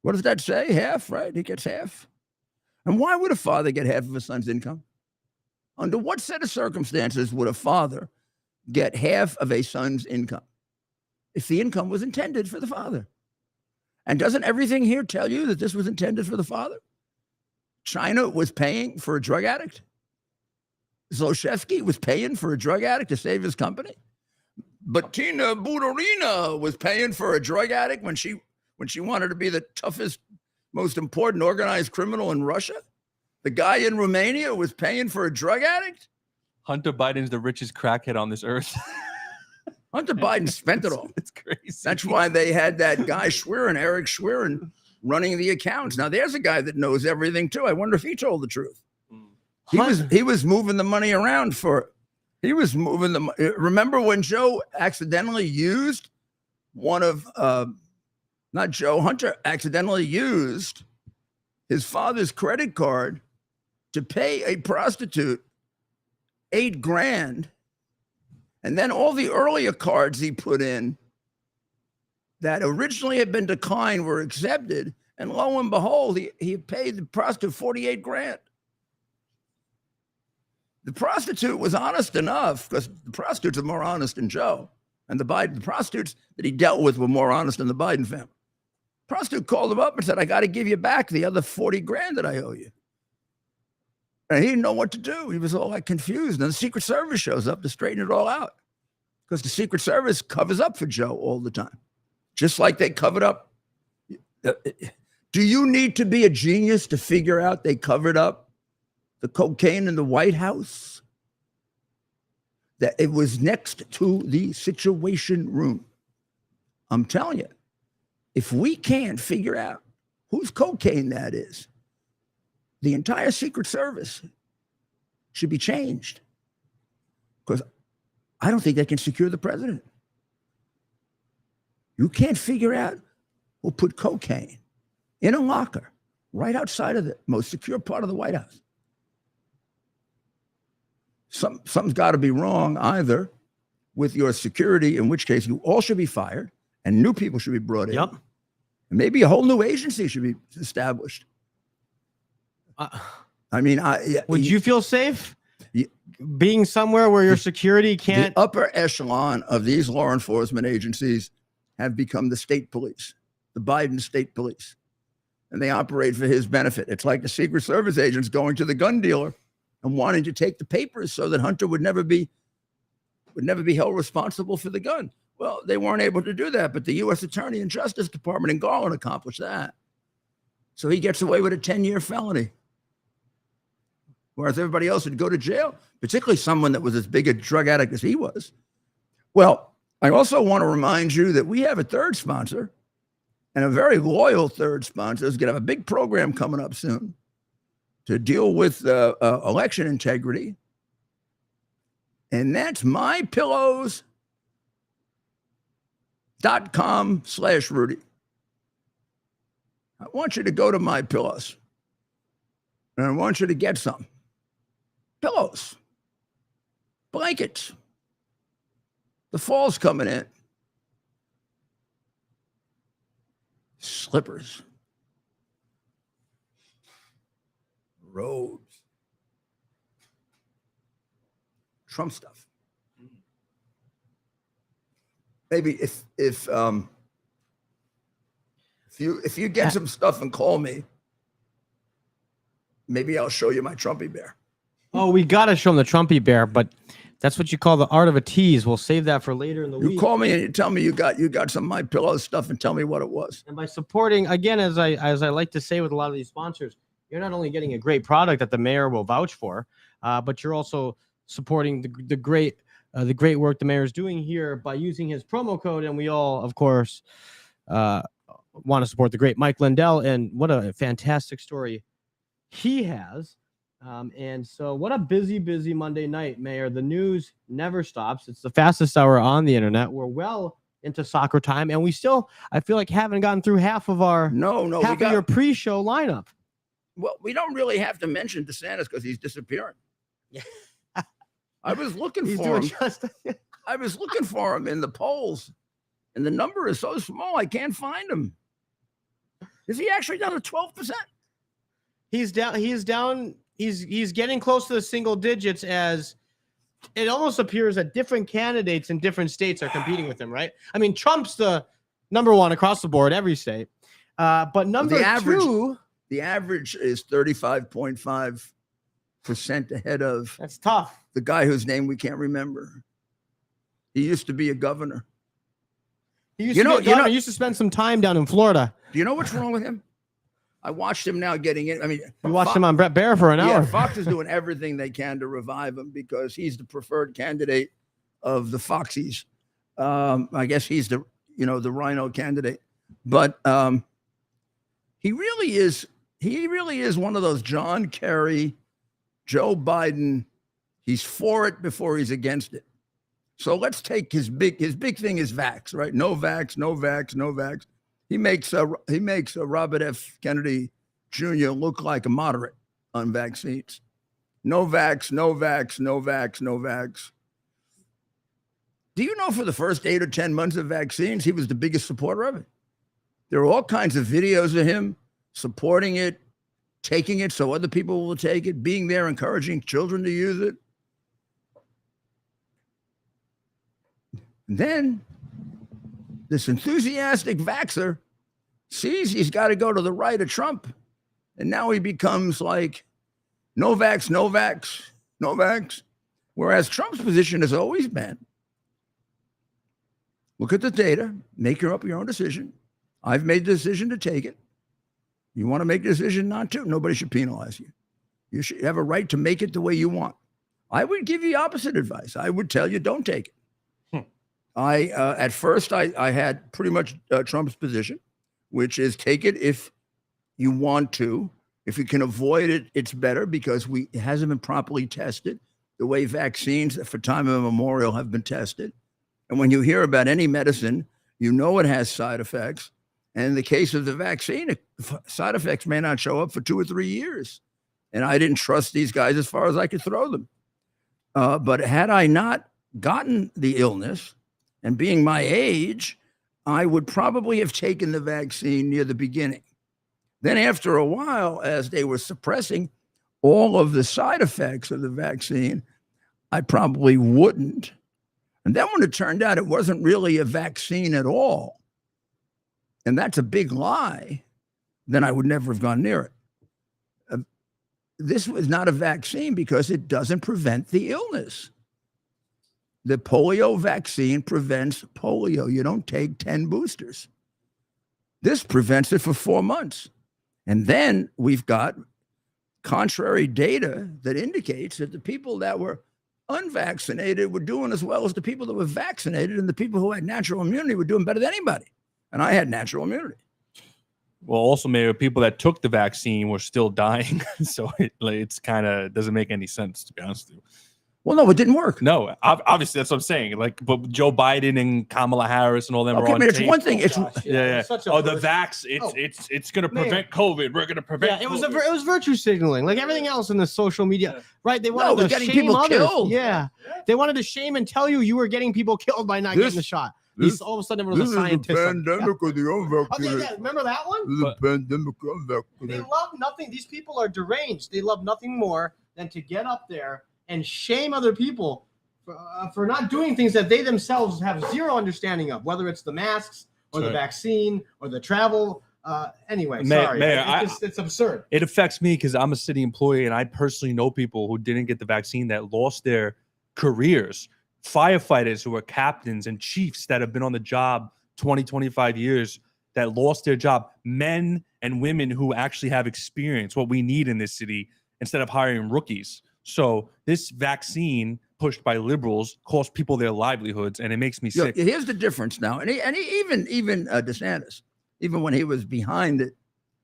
What does that say? Half, right? He gets half. And why would a father get half of a son's income? Under what set of circumstances would a father get half of a son's income if the income was intended for the father? And doesn't everything here tell you that this was intended for the father? China was paying for a drug addict. Zlochevsky was paying for a drug addict to save his company. Bettina Budarina was paying for a drug addict when she wanted to be the toughest, most important organized criminal in Russia. The guy in Romania was paying for a drug addict. Hunter Biden's the richest crackhead on this earth. Hunter Biden spent it all. It's crazy. That's why they had that guy Schwerin, Eric Schwerin, running the accounts. Now there's a guy that knows everything too. I wonder if he told the truth. He was moving the money around remember when Joe accidentally used Hunter accidentally used his father's credit card to pay a prostitute $8,000. And then all the earlier cards he put in that originally had been declined were accepted. And lo and behold, he paid the prostitute $48,000. The prostitute was honest enough, because the prostitutes are more honest than Joe. And the prostitutes that he dealt with were more honest than the Biden family. The prostitute called him up and said, I got to give you back the other $40,000 that I owe you. And he didn't know what to do. He was all like confused. And the Secret Service shows up to straighten it all out, because the Secret Service covers up for Joe all the time, just like they covered up. Do you need to be a genius to figure out they covered up the cocaine in the White House? That it was next to the Situation Room. I'm telling you, if we can't figure out whose cocaine that is, the entire Secret Service should be changed, because I don't think they can secure the president. You can't figure out who put cocaine in a locker right outside of the most secure part of the White House. Something's got to be wrong. Either with your security, in which case you all should be fired and new people should be brought in. Yep. And maybe a whole new agency should be established. I mean, would you feel safe being somewhere where your security can't? The upper echelon of these law enforcement agencies have become the state police, the Biden state police, and they operate for his benefit. It's like the Secret Service agents going to the gun dealer and wanting to take the papers so that Hunter would never be held responsible for the gun. Well, they weren't able to do that, but the U.S. Attorney and Justice Department in Garland accomplished that. So he gets away with a 10-year felony. Whereas everybody else would go to jail, particularly someone that was as big a drug addict as he was. Well, I also want to remind you that we have a third sponsor, and a very loyal third sponsor is going to have a big program coming up soon to deal with election integrity. And that's mypillows.com/Rudy. I want you to go to My Pillows, and I want you to get some pillows, blankets. The fall's coming in. Slippers, robes, Trump stuff. Maybe if you get some stuff and call me, maybe I'll show you my Trumpy bear. Oh, we got to show him the Trumpy bear, but that's what you call the art of a tease. We'll save that for later in the week. You call me and you tell me you got some My Pillow stuff and tell me what it was. And by supporting, again, as I like to say with a lot of these sponsors, you're not only getting a great product that the mayor will vouch for, but you're also supporting the great work the mayor is doing here by using his promo code. And we all, of course, want to support the great Mike Lindell. And what a fantastic story he has. And so what a busy Monday night, Mayor. The news never stops. It's the fastest hour on the internet. We're well into soccer time, and we still, I feel like, haven't gotten through half of our half of your pre-show lineup. Well, we don't really have to mention DeSantis because he's disappearing. Yeah. I was looking for him. I was looking for him in the polls, and the number is so small I can't find him. Is he actually down to 12%? He's down. He's getting close to the single digits, as it almost appears that different candidates in different states are competing with him, right? I mean, Trump's the number one across the board, every state. But the average is 35.5% ahead of. That's tough. The guy whose name we can't remember. He used to be a governor. He used to spend some time down in Florida. Do you know what's wrong with him? I watched him now getting in. I mean, you watched him on Brett Baer for an hour. Yeah, Fox is doing everything they can to revive him because he's the preferred candidate of the Foxies. I guess he's the rhino candidate. But he really is one of those John Kerry, Joe Biden. He's for it before he's against it. So let's take his big thing is vax, right? No vax, no vax, no vax. He makes Robert F. Kennedy Jr. look like a moderate on vaccines. No vax, no vax, no vax, no vax. Do you know for the first 8 or 10 months of vaccines, he was the biggest supporter of it? There are all kinds of videos of him supporting it, taking it so other people will take it, being there, encouraging children to use it. And then this enthusiastic vaxxer sees he's got to go to the right of Trump. And now he becomes like, no vax, no vax, no vax. Whereas Trump's position has always been, look at the data, make up your own decision. I've made the decision to take it. You want to make a decision not to? Nobody should penalize you. You should have a right to make it the way you want. I would give you opposite advice. I would tell you, don't take it. At first, I had pretty much Trump's position, which is take it if you want to. If you can avoid it, it's better because it hasn't been properly tested the way vaccines for time immemorial have been tested. And when you hear about any medicine, you know it has side effects. And in the case of the vaccine, side effects may not show up for 2 or 3 years. And I didn't trust these guys as far as I could throw them. But had I not gotten the illness, and being my age, I would probably have taken the vaccine near the beginning. Then after a while, as they were suppressing all of the side effects of the vaccine, I probably wouldn't. And then when it turned out it wasn't really a vaccine at all, and that's a big lie, then I would never have gone near it. This was not a vaccine because it doesn't prevent the illness. The polio vaccine prevents polio. You don't take 10 boosters. This prevents it for 4 months. And then we've got contrary data that indicates that the people that were unvaccinated were doing as well as the people that were vaccinated, and the people who had natural immunity were doing better than anybody. And I had natural immunity. Well, also, Mayor, people that took the vaccine were still dying. So it's kind of doesn't make any sense, to be honest with you. Well, no, it didn't work. No, obviously that's what I'm saying. Like, but Joe Biden and Kamala Harris and all them are on. It's tape. one thing. It's yeah. Oh, the vax. It's going to prevent COVID. We're going to prevent. Yeah, it was COVID. it was virtue signaling, like everything else in the social media, right? They wanted to getting shame people others. killed. Yeah, they wanted to shame and tell you were getting people killed by not getting the shot. All of a sudden, everyone was a scientist. This is the pandemic of the unvaccinated. Okay, yeah, remember that one? This is the pandemic of the They unvaccinated. love nothing. These people are deranged. They love nothing more than to get up there and shame other people for not doing things that they themselves have zero understanding of, whether it's the masks or the vaccine or the travel. Anyway, sorry. Mayor, it's absurd. It affects me because I'm a city employee and I personally know people who didn't get the vaccine that lost their careers. Firefighters who are captains and chiefs that have been on the job 20, 25 years that lost their job. Men and women who actually have experience, what we need in this city, instead of hiring rookies. So this vaccine pushed by liberals cost people their livelihoods, and it makes me sick. Here's the difference now. And even DeSantis, even when he was behind it,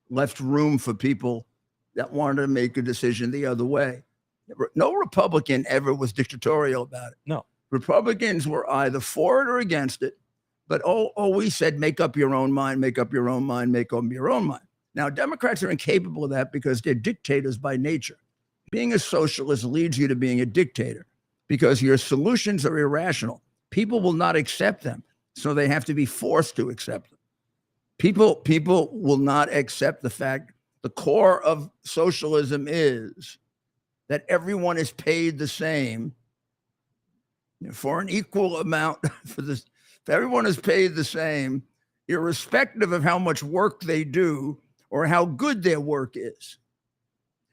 left room for people that wanted to make a decision the other way. No Republican ever was dictatorial about it. No. Republicans were either for it or against it, but we said, make up your own mind, make up your own mind, make up your own mind. Now, Democrats are incapable of that because they're dictators by nature. Being a socialist leads you to being a dictator because your solutions are irrational. People will not accept them, so they have to be forced to accept them. People will not accept the fact the core of socialism is that everyone is paid the same for an equal amount if everyone is paid the same, irrespective of how much work they do or how good their work is.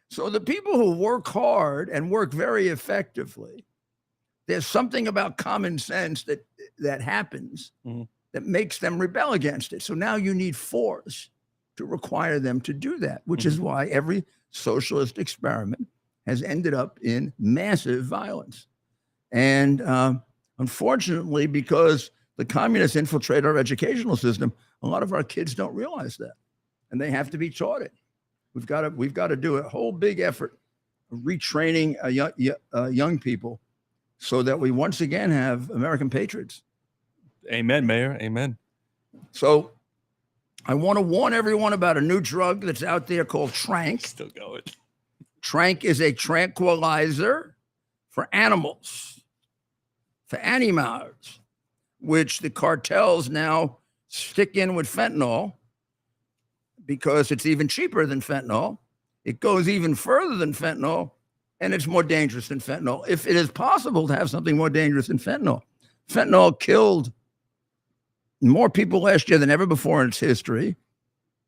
So the people who work hard and work very effectively, there's something about common sense that happens that makes them rebel against it. So now you need force to require them to do that, which is why every socialist experiment has ended up in massive violence. And unfortunately, because the communists infiltrate our educational system, a lot of our kids don't realize that, and they have to be taught it. We've got to do a whole big effort of retraining young people so that we once again have American patriots. Amen, Mayor. Amen. So I want to warn everyone about a new drug that's out there called Trank. Still going. Trank is a tranquilizer for animals, for animals, which the cartels now stick in with fentanyl because it's even cheaper than fentanyl. It goes even further than fentanyl, and it's more dangerous than fentanyl. If it is possible to have something more dangerous than fentanyl, fentanyl killed more people last year than ever before in its history.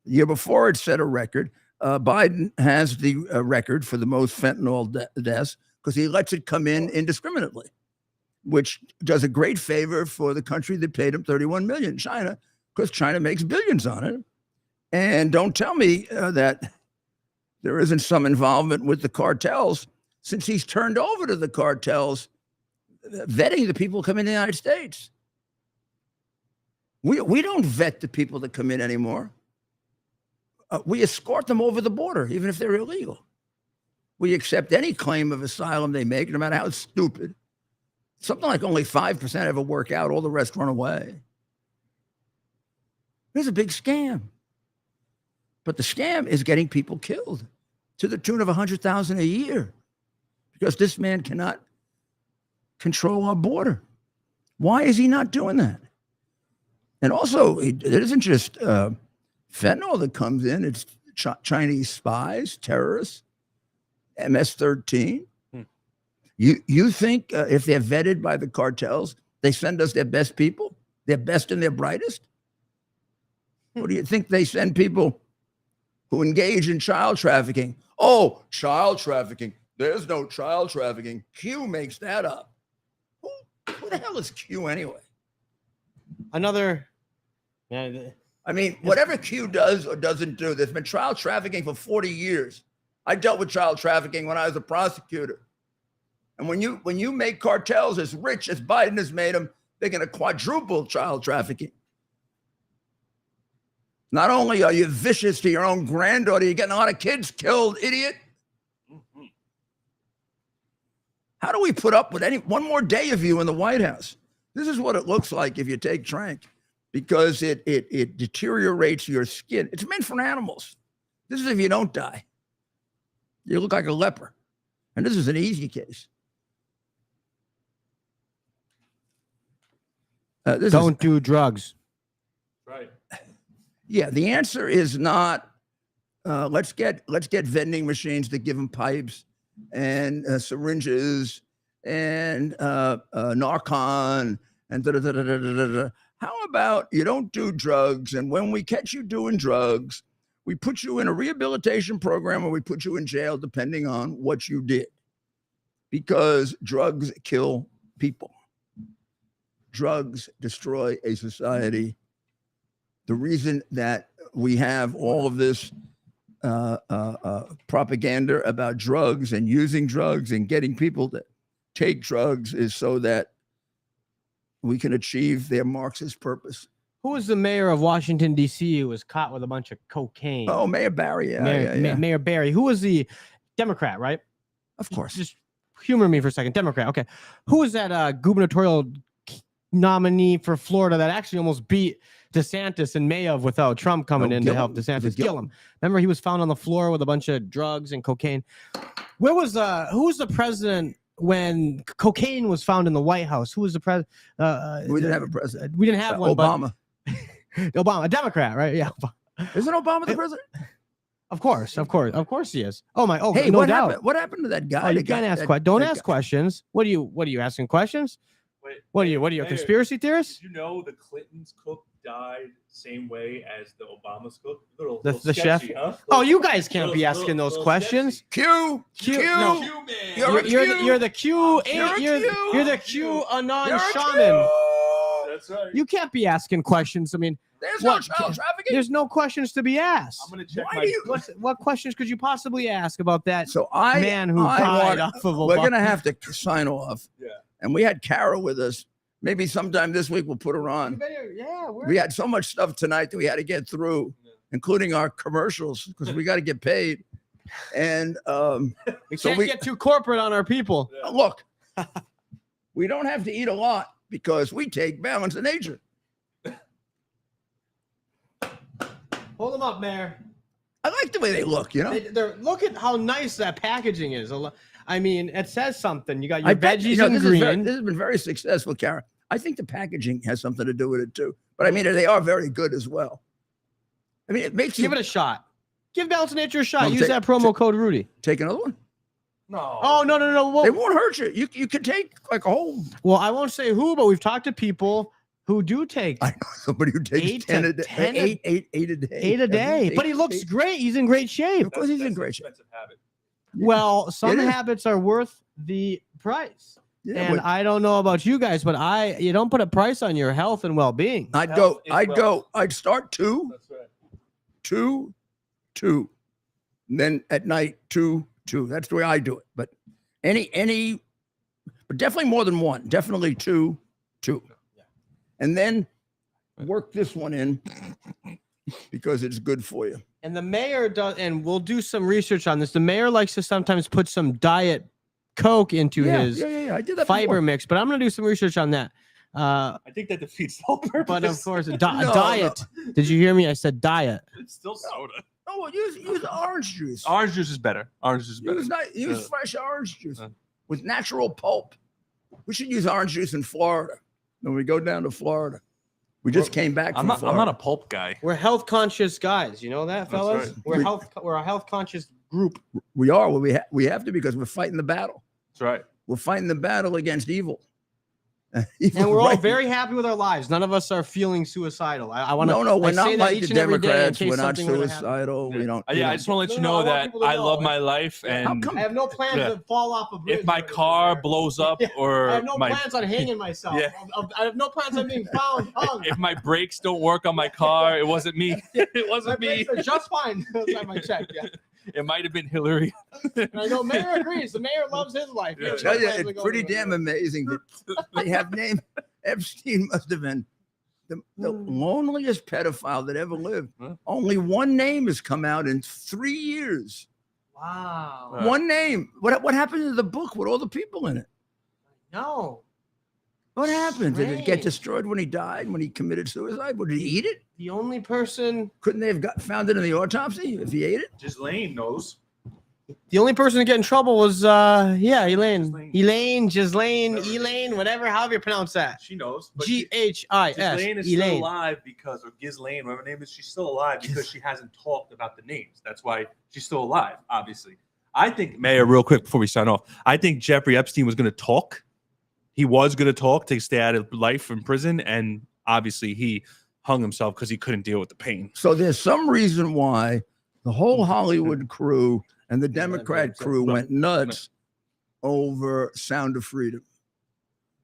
The year before, it set a record. Biden has the record for the most fentanyl deaths because he lets it come in indiscriminately, which does a great favor for the country that paid him $31 million, China, because China makes billions on it. And don't tell me that there isn't some involvement with the cartels, since he's turned over to the cartels vetting the people coming in the United States. We don't vet the people that come in anymore. We escort them over the border, even if they're illegal. We accept any claim of asylum they make, no matter how stupid. Something like only 5% ever work out. All the rest run away. It's a big scam. But the scam is getting people killed to the tune of 100,000 a year because this man cannot control our border. Why is he not doing that? And also, it isn't just fentanyl that comes in. It's Chinese spies, terrorists, MS-13. You think if they're vetted by the cartels, they send us their best people, their best and their brightest? Or do you think they send people who engage in child trafficking? Oh, child trafficking. There's no child trafficking. Q makes that up. Who the hell is Q anyway? Another. I mean, whatever Q does or doesn't do, there's been child trafficking for 40 years. I dealt with child trafficking when I was a prosecutor. And when you make cartels as rich as Biden has made them, they're going to quadruple child trafficking. Not only are you vicious to your own granddaughter, you're getting a lot of kids killed, idiot. How do we put up with one more day of you in the White House? This is what it looks like if you take Trank, because it deteriorates your skin. It's meant for animals. This is if you don't die. You look like a leper. And this is an easy case. Don't do drugs. Right. Yeah, the answer is not let's get vending machines that give them pipes and syringes and Narcan and da-da-da-da-da-da-da. How about you don't do drugs, and when we catch you doing drugs, we put you in a rehabilitation program or we put you in jail depending on what you did, because drugs kill people. Drugs destroy a society. The reason that we have all of this propaganda about drugs and using drugs and getting people to take drugs is so that we can achieve their Marxist purpose. Who was the mayor of Washington, D.C. who was caught with a bunch of cocaine? Oh, Mayor Barry. Yeah, Mayor Barry. Who was the Democrat, right? Of course. Just humor me for a second. Democrat. Okay. Who was that gubernatorial nominee for Florida that actually almost beat DeSantis in May of without Trump coming in to help DeSantis? Gillum. Remember, he was found on the floor with a bunch of drugs and cocaine. Who was the president when cocaine was found in the White House? Who was the president? We didn't have a president. We didn't have one. Obama. Obama, a Democrat, right? Yeah. Isn't Obama the president? Of course he is. Oh my! Oh, hey, no what doubt. happened? What happened to that guy? Oh, you can't ask questions. Don't ask questions. What are you asking questions? Wait, what are you, a conspiracy theorist? Did you know the Clintons' cook died same way as the Obama's cook? The chef? Huh? Oh, you guys can't be asking those questions. Q. No. You're the Q. You're the QAnon shaman. That's right. You can't be asking questions. I mean, there's no child trafficking. There's no questions to be asked. I'm going to check what questions could you possibly ask about that man who I died off of Obama? We're going to have to sign off. Yeah. And we had Carol with us. Maybe sometime this week we'll put her on. We had so much stuff tonight that we had to get through, including our commercials, because we got to get paid. And we can't get too corporate on our people. Look, we don't have to eat a lot because we take balance of nature. Hold them up, Mayor. I like the way they look, you know. Look at how nice that packaging is. I mean, it says something. You got your veggies in green. This has been very successful, Karen. I think the packaging has something to do with it too. But I mean, they are very good as well. I mean, it makes Give it a shot. Give Balance of Nature a shot. Use that promo code Rudy. Take another one. No. Oh, no. Well, they won't hurt you. You can take like a whole. Well, I won't say who, but we've talked to people who do take. I know somebody who takes 10 a day. 8 a day. 8 a day. But he looks great. He's in great shape. Of course, he's in great shape. Habit. Well, some habits are worth the price. Yeah, and I don't know about you guys, but you don't put a price on your health and well-being. I'd start 2. That's right. 2. And then at night 2. That's the way I do it. But but definitely more than 1. Definitely 2. And then work this one in because it's good for you. And the mayor does, and we'll do some research on this. The mayor likes to sometimes put some Diet Coke into his I did that fiber before. mix, but I'm going to do some research on that. I think that defeats the whole purpose. But of course, diet. No. Did you hear me? I said diet. It's still soda. No, well, use orange juice. Orange juice is better. Use fresh orange juice with natural pulp. We should use orange juice in Florida. When we go down to Florida, we just came back from Florida. I'm not a pulp guy. We're health conscious guys. You know that, fellas? Right. We're a health conscious group. We are. Well, we have to because we're fighting the battle. That's right. We're fighting the battle against evil. And we're all very happy with our lives. None of us are feeling suicidal. I want to. No, we're not like the each and every day in Democrats. case We're not something were to happen. suicidal. We don't. Yeah, I just want to let you know that I love my life, and I have no plans to fall off a bridge. if my car blows up or I have no my plans on hanging myself. Yeah. I have no plans on being found hung. if my brakes don't work on my car, it wasn't me. It wasn't me. Brakes are just fine. That's my check. Yeah. It might have been Hillary. And I know Mayor agrees. The mayor loves his life. Yeah. I tell you, it's pretty damn amazing that they have named Epstein. Must have been the loneliest pedophile that ever lived. Only one name has come out in 3 years. Wow. One name. What happened to the book with all the people in it? No. What happened? Did it get Strange. destroyed when he died? When he committed suicide? Did he eat it? The only person. Couldn't they have found it in the autopsy if he ate it? Ghislaine knows. The only person to get in trouble was Elaine, whatever, however you pronounce that. She knows. Ghish. Ghislaine is still alive because, or Ghislaine, whatever her name is, she's still alive because she hasn't talked about the names. That's why she's still alive, obviously. I think, Mayor, real quick before we sign off, I think Jeffrey Epstein was going to talk. He was going to talk to stay out of life in prison, and obviously he hung himself because he couldn't deal with the pain. So there's some reason why the whole Hollywood crew and the Democrat crew went nuts over Sound of Freedom.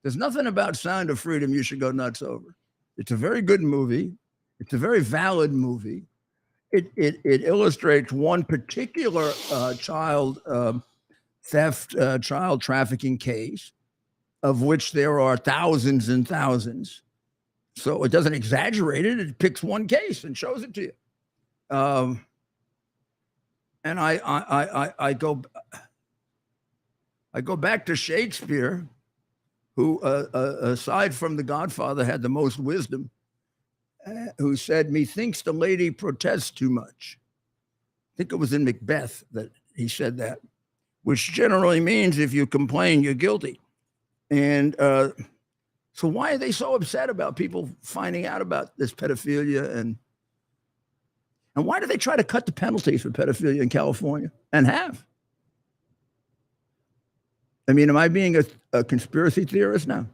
There's nothing about Sound of Freedom you should go nuts over. It's a very good movie. It's a very valid movie. It illustrates one particular child theft, child trafficking case, of which there are thousands and thousands. So it doesn't exaggerate it. It picks one case and shows it to you. And I go back to Shakespeare, who, aside from the Godfather, had the most wisdom, who said, "Methinks the lady protests too much." I think it was in Macbeth that he said that, which generally means if you complain, you're guilty. And so why are they so upset about people finding out about this pedophilia? And why do they try to cut the penalties for pedophilia in California and have? I mean, am I being a conspiracy theorist now?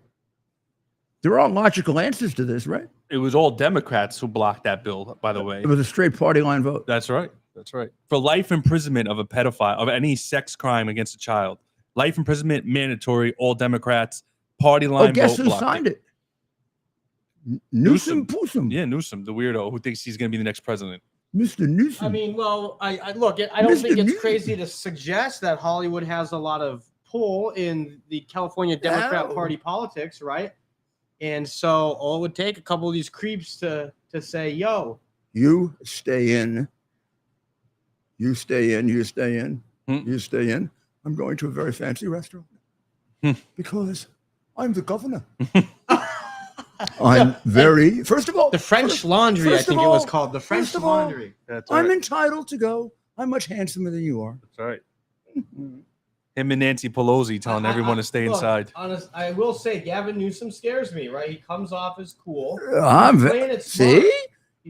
There are logical answers to this, right? It was all Democrats who blocked that bill, by the way. It was a straight party line vote. That's right. That's right. For life imprisonment of a pedophile, of any sex crime against a child. Life imprisonment, mandatory, all Democrats, party line. Oh, guess vote who blocked signed it? Newsom. Poosum. Yeah, Newsom, the weirdo who thinks he's going to be the next president. Mr. Newsom. I mean, well, I look, I don't think it's crazy to suggest that Hollywood has a lot of pull in the California Democrat Party politics, right? And so all it would take a couple of these creeps to say, yo, you stay in. You stay in. You stay in. You stay in. I'm going to a very fancy restaurant because I'm the governor. I'm very, first of all, the French Laundry, I think it was called the French Laundry. That's right. I'm entitled to go. I'm much handsomer than you are. That's right. Him and Nancy Pelosi telling everyone to stay inside. Honest, I will say Gavin Newsom scares me, right? He comes off as cool. I'm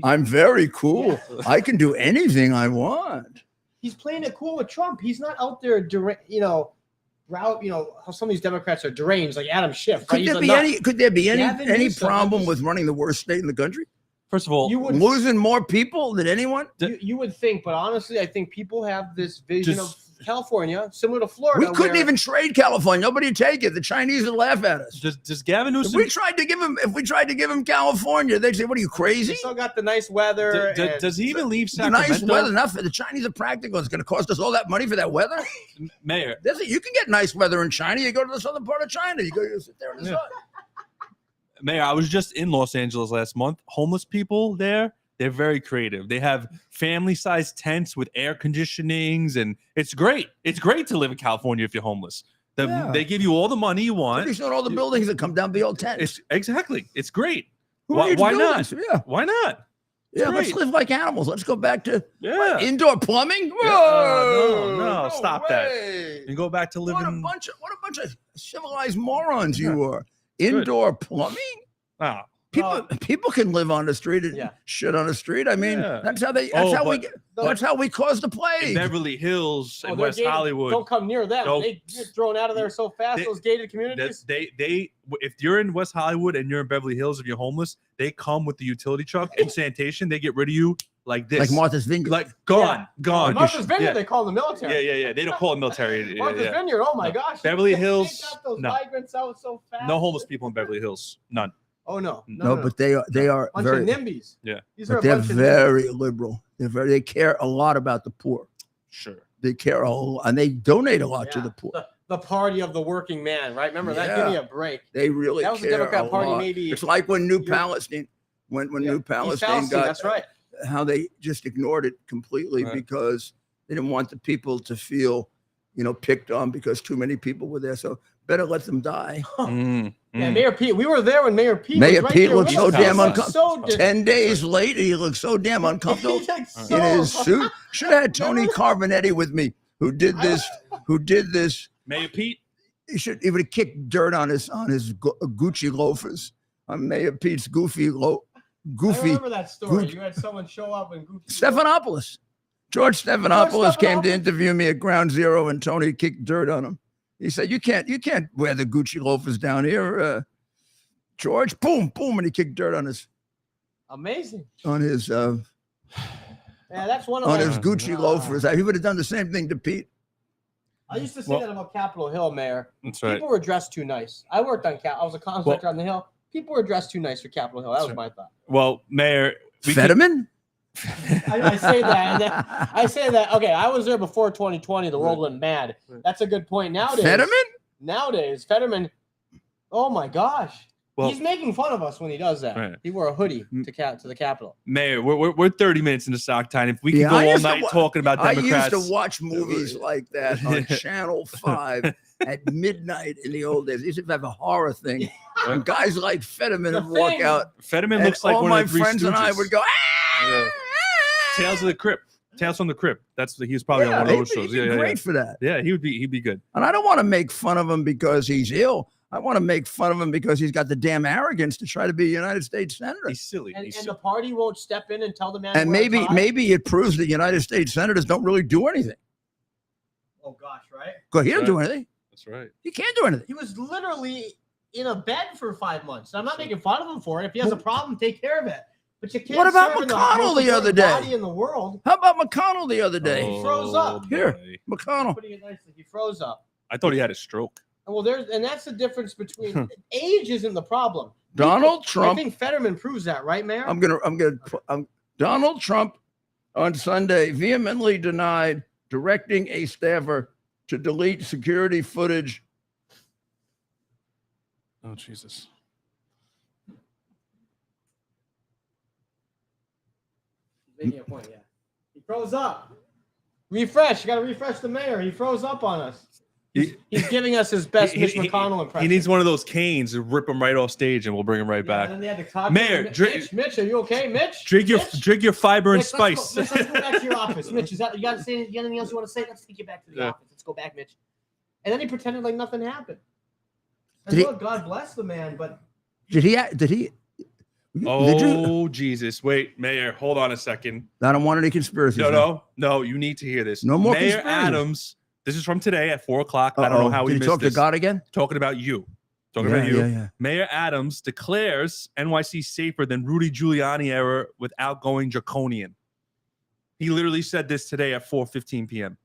I'm very cool. Yeah. I can do anything I want. He's playing it cool with Trump. He's not out there, how some of these Democrats are deranged, like Adam Schiff. Could there be any problem with running the worst state in the country? First of all, losing more people than anyone? You would think, but honestly, I think people have this vision of California, similar to Florida. We couldn't even trade California. Nobody would take it. The Chinese would laugh at us. Does Gavin Newsom? If we tried to give him California, they'd say, "What are you, crazy?" They still got the nice weather. Does he even leave Sacramento? The nice weather, enough. The Chinese are practical. It's going to cost us all that money for that weather. Mayor, you can get nice weather in China. You go to the southern part of China. You sit there in the sun. Mayor, I was just in Los Angeles last month. Homeless people there. They're very creative. They have family-sized tents with air conditionings, and it's great. It's great to live in California if you're homeless. They give you all the money you want. Pretty soon all the buildings that come down the old tents. Exactly. It's great. Why not? Yeah. Why not? Yeah, let's live like animals. Let's go back to indoor plumbing. Whoa, no, stop that. You go back to living. What a bunch of civilized morons you are. Indoor plumbing? Ah. People can live on the street and shit on the street. I mean, that's how they. That's how we caused the plague. In Beverly Hills and West Hollywood. Don't come near them. They get thrown out of there so fast. Those gated communities. They if you're in West Hollywood and you're in Beverly Hills, if you're homeless, they come with the utility truck and sanitation. They get rid of you like this, like Martha's Vineyard. Like gone. Martha's Vineyard. They call the military. Yeah. They don't call it military. Martha's Vineyard. Oh my gosh. Beverly Hills. They got those migrants out so fast. No homeless people in Beverly Hills. None. Oh no. But they are bunch very of NIMBYs. Yeah. They're very liberal. They care a lot about the poor. Sure. They care a lot, and they donate a lot to the poor. The party of the working man, right? Remember that? Give me a break. They really that was care the Democrat Party. lot. Maybe it's like when New Palestine, when New Palestine got. That's right. How they just ignored it completely because they didn't want the people to feel, picked on because too many people were there. So better let them die. Yeah, Mayor Pete. We were there when Mayor Pete. Mayor was Pete right looked so damn uncomfortable. So 10 days later, he looked so damn uncomfortable in his suit. Should have had Tony Carbonetti with me, who did this. Mayor Pete. He would have kicked dirt on his Gucci loafers, on Mayor Pete's goofy. I remember that story. You had someone show up and goofy. Stephanopoulos. George Stephanopoulos came to interview me at Ground Zero, and Tony kicked dirt on him. He said, "You can't wear the Gucci loafers down here, George." Boom, boom, and he kicked dirt on his. Amazing. On his. Yeah, that's one of his Gucci loafers. He would have done the same thing to Pete. I used to say that about Capitol Hill, Mayor. That's right. People were dressed too nice. I worked on I was a contractor on the Hill. People were dressed too nice for Capitol Hill. That was my thought. Well, Mayor. Fetterman? I say that, and I say that. Okay, I was there before 2020. The world went mad. That's a good point. Nowadays, Fetterman. Oh my gosh, he's making fun of us when he does that. Right. He wore a hoodie to the Capitol. Mayor, we're 30 minutes into Sock Time. If we could go all night talking about Democrats. I used to watch movies like that on Channel 5 at midnight in the old days. They used to have a horror thing. And guys like Fetterman would walk out. Fetterman looks like one of the Three friends and I Stooges. would go. Tales of the Crypt. Tales from the Crypt. He was probably on one of those shows. He'd be great for that. Yeah, he'd be good. And I don't want to make fun of him because he's ill. I want to make fun of him because he's got the damn arrogance to try to be a United States senator. He's silly. And the party won't step in and tell the man. And maybe it proves that United States senators don't really do anything. Oh gosh, right? Because he didn't do anything. That's right. He can't do anything. He was literally in a bed for 5 months. I'm not making fun of him for it. If he has a problem, take care of it. But you can't. What about McConnell the other day? In the world. How about McConnell the other day? He froze up. Here, McConnell. Putting it nicely, he froze up. I thought he had a stroke. Well, that's the difference between age isn't the problem. Donald Trump. I think Fetterman proves that, right, Mayor? Donald Trump on Sunday vehemently denied directing a staffer to delete security footage. Oh, Jesus. Making a point, yeah. He froze up. Refresh. You got to refresh the mayor. He froze up on us. He's giving us his best Mitch McConnell impression. He needs one of those canes to rip him right off stage, and we'll bring him right back. And then they had to talk Mayor, Mitch, are you okay, Mitch? Drink your fiber and spice. Let's go back to your office, Mitch. You got to say anything else you want to say? Let's take you back to the office. Let's go back, Mitch. And then he pretended like nothing happened. Look, God bless the man, but did he? Oh, Jesus. Wait, Mayor, hold on a second. I don't want any conspiracies. No, you need to hear this. No more Mayor conspiracies. Adams, this is from today at 4:00. I don't know how Did he missed talk this. to God again? Talking about you. Yeah. Mayor Adams declares NYC safer than Rudy Giuliani era with outgoing draconian. He literally said this today at 4:15 p.m.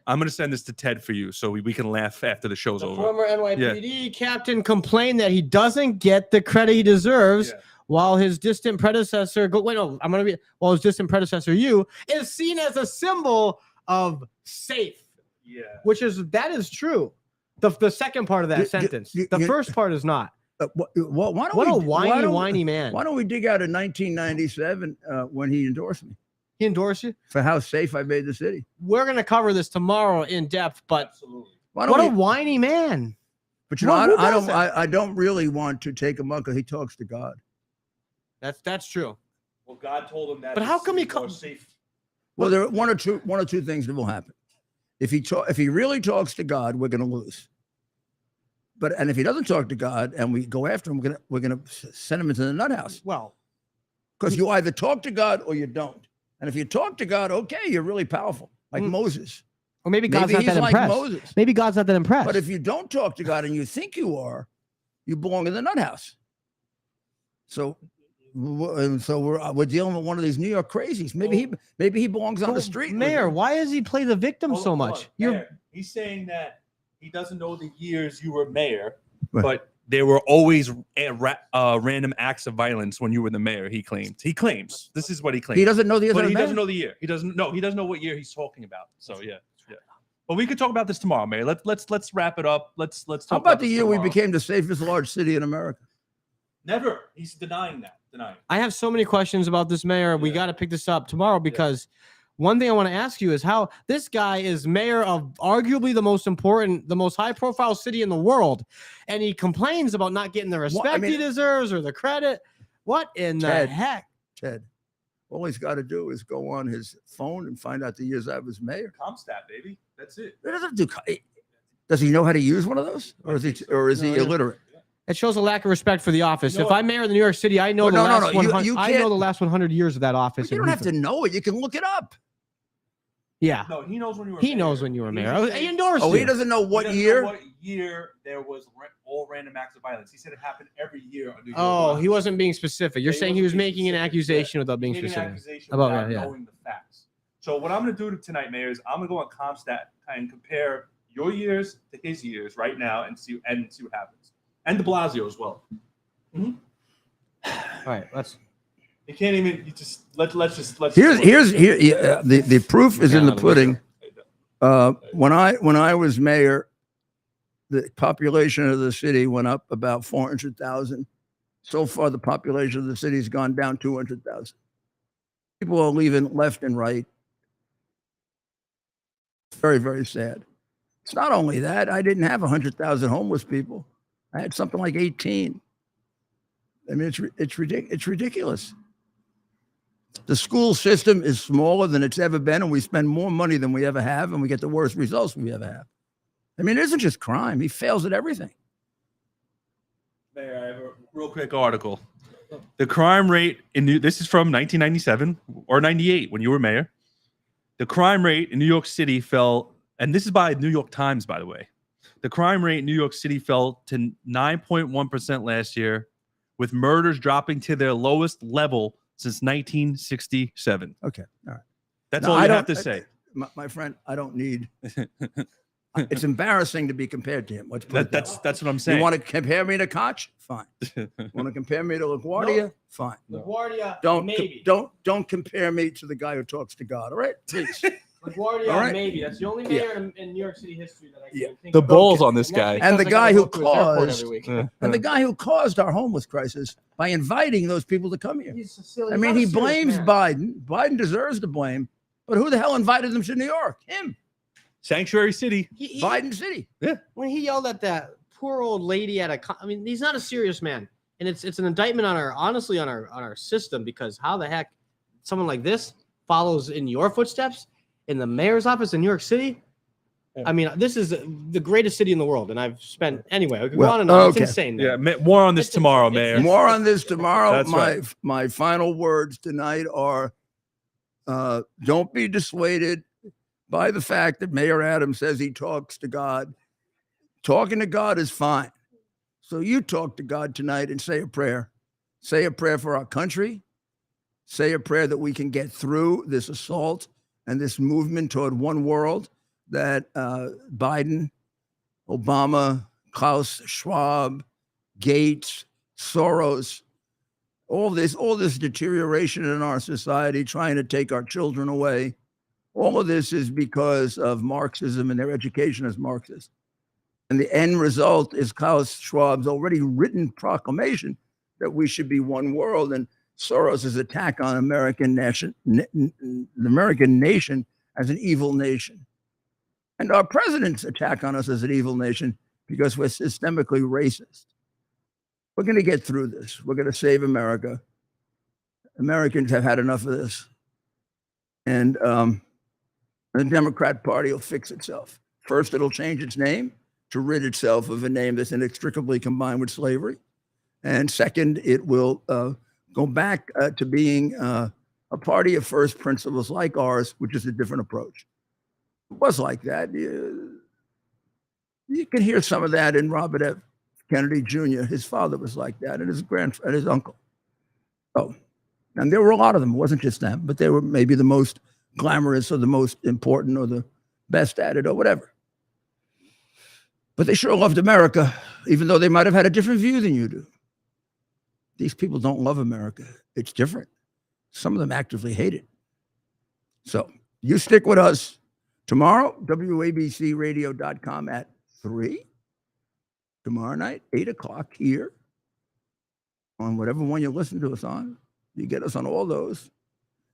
I'm going to send this to Ted for you so we can laugh after the show's over. Former NYPD captain complained that he doesn't get the credit he deserves while his distant predecessor, while his distant predecessor, is seen as a symbol of safe. Yeah. That is true. The second part of that sentence. The first part is not. What a whiny man. Why don't we dig out in 1997 when he endorsed me? He endorsed you? For how safe I made the city. We're going to cover this tomorrow in depth, but absolutely. What a whiny man. But I don't really want to take him up because he talks to God. That's true. Well, God told him that. But how come he comes safe? Well, there are one or two things that will happen. If he really talks to God, we're going to lose. and if he doesn't talk to God and we go after him, we're gonna send him into the nut house. Well, because you either talk to God or you don't. And if you talk to God, okay, you're really powerful, like Moses. Or maybe God's not he's that like impressed. Moses. Maybe God's not that impressed. But if you don't talk to God and you think you are, you belong in the nut house. So we're dealing with one of these New York crazies. Maybe he belongs on the street. Mayor, why does he play the victim so much? He's saying that he doesn't know the years you were mayor, but there were always random acts of violence when you were the mayor. He claims. This is what he claims. He doesn't know the year. But he doesn't know the year. He doesn't know what year he's talking about. So yeah. But we could talk about this tomorrow, Mayor. Let's wrap it up. Let's talk. How about the year we became the safest large city in America? Never. He's denying that. I have so many questions about this, Mayor. We got to pick this up tomorrow because one thing I want to ask you is how this guy is mayor of arguably the most important, the most high-profile city in the world, and he complains about not getting the respect he deserves or the credit. What in the heck? Ted, all he's got to do is go on his phone and find out the years I was mayor. Comstat, baby. That's it. Does he know how to use one of those, or is he illiterate? It shows a lack of respect for the office. If I'm mayor of New York City, I know I know the last 100 years of that office. You don't have to know it. You can look it up. Yeah. No, he knows when you were. He knows when you were mayor. He endorsed you. He doesn't know what year. What year there was all random acts of violence? He said it happened every year. He wasn't being specific. You're saying he was making an accusation without being specific. Without knowing the facts. So what I'm going to do tonight, Mayor, is I'm going to go on Comstat and compare your years to his years right now and see what happens. And de Blasio as well. All right, let's. You can't even. You just let's. Here's the proof is in the pudding. When I was mayor, the population of the city went up about 400,000. So far, the population of the city has gone down 200,000. People are leaving left and right. Very, very sad. It's not only that. I didn't have 100,000 homeless people. I had something like 18. I mean, it's ridiculous. The school system is smaller than it's ever been, and we spend more money than we ever have, and we get the worst results we ever have. I mean, it isn't just crime. He fails at everything. Mayor, I have a real quick article. The crime rate this is from 1997 or 98 when you were mayor. The crime rate in New York City fell, and this is by New York Times, by the way. The crime rate in New York City fell to 9.1% last year, with murders dropping to their lowest level since 1967. Okay, all right. That's all you have to say. My friend, I don't need. It's embarrassing to be compared to him. That's what I'm saying. You want to compare me to Koch? Fine. Want to compare me to LaGuardia? No. Fine. LaGuardia, maybe. Don't compare me to the guy who talks to God. All right, please. LaGuardia, maybe. That's the only mayor in New York City history that I can think the of. balls on this guy. And the guy who caused our homeless crisis by inviting those people to come here. I mean, he blames Biden. Biden deserves the blame, but who the hell invited them to New York? Him. Sanctuary City. Biden City. Yeah. When he yelled at that poor old lady I mean, he's not a serious man. And it's an indictment on our system, because how the heck someone like this follows in your footsteps in the mayor's office in New York City? I mean, this is the greatest city in the world, and I've spent anyway. I could go on and on. It's insane. Yeah, more on this tomorrow, Mayor. More on this tomorrow. That's right. My final words tonight are: don't be dissuaded by the fact that Mayor Adams says he talks to God. Talking to God is fine. So you talk to God tonight and say a prayer. Say a prayer for our country. Say a prayer that we can get through this assault and this movement toward one world that Biden, Obama, Klaus Schwab, Gates, Soros, all this deterioration in our society, trying to take our children away. All of this is because of Marxism and their education as Marxists. And the end result is Klaus Schwab's already written proclamation that we should be one world, and Soros' attack on American nation, the American nation as an evil nation. And our president's attack on us as an evil nation because we're systemically racist. We're going to get through this. We're going to save America. Americans have had enough of this. And the Democrat Party will fix itself. First, it'll change its name. to rid itself of a name that's inextricably combined with slavery. And second, it will go back to being a party of first principles like ours, which is a different approach. It was like that. You can hear some of that in Robert F. Kennedy Jr. His father was like that, and his uncle. Oh, and there were a lot of them. It wasn't just them, but they were maybe the most glamorous or the most important or the best at it or whatever. But they sure loved America, even though they might have had a different view than you do. These people don't love America. It's different. Some of them actively hate it. So you stick with us tomorrow, WABCradio.com at 3. Tomorrow night, 8 o'clock here on whatever one you listen to us on. You get us on all those,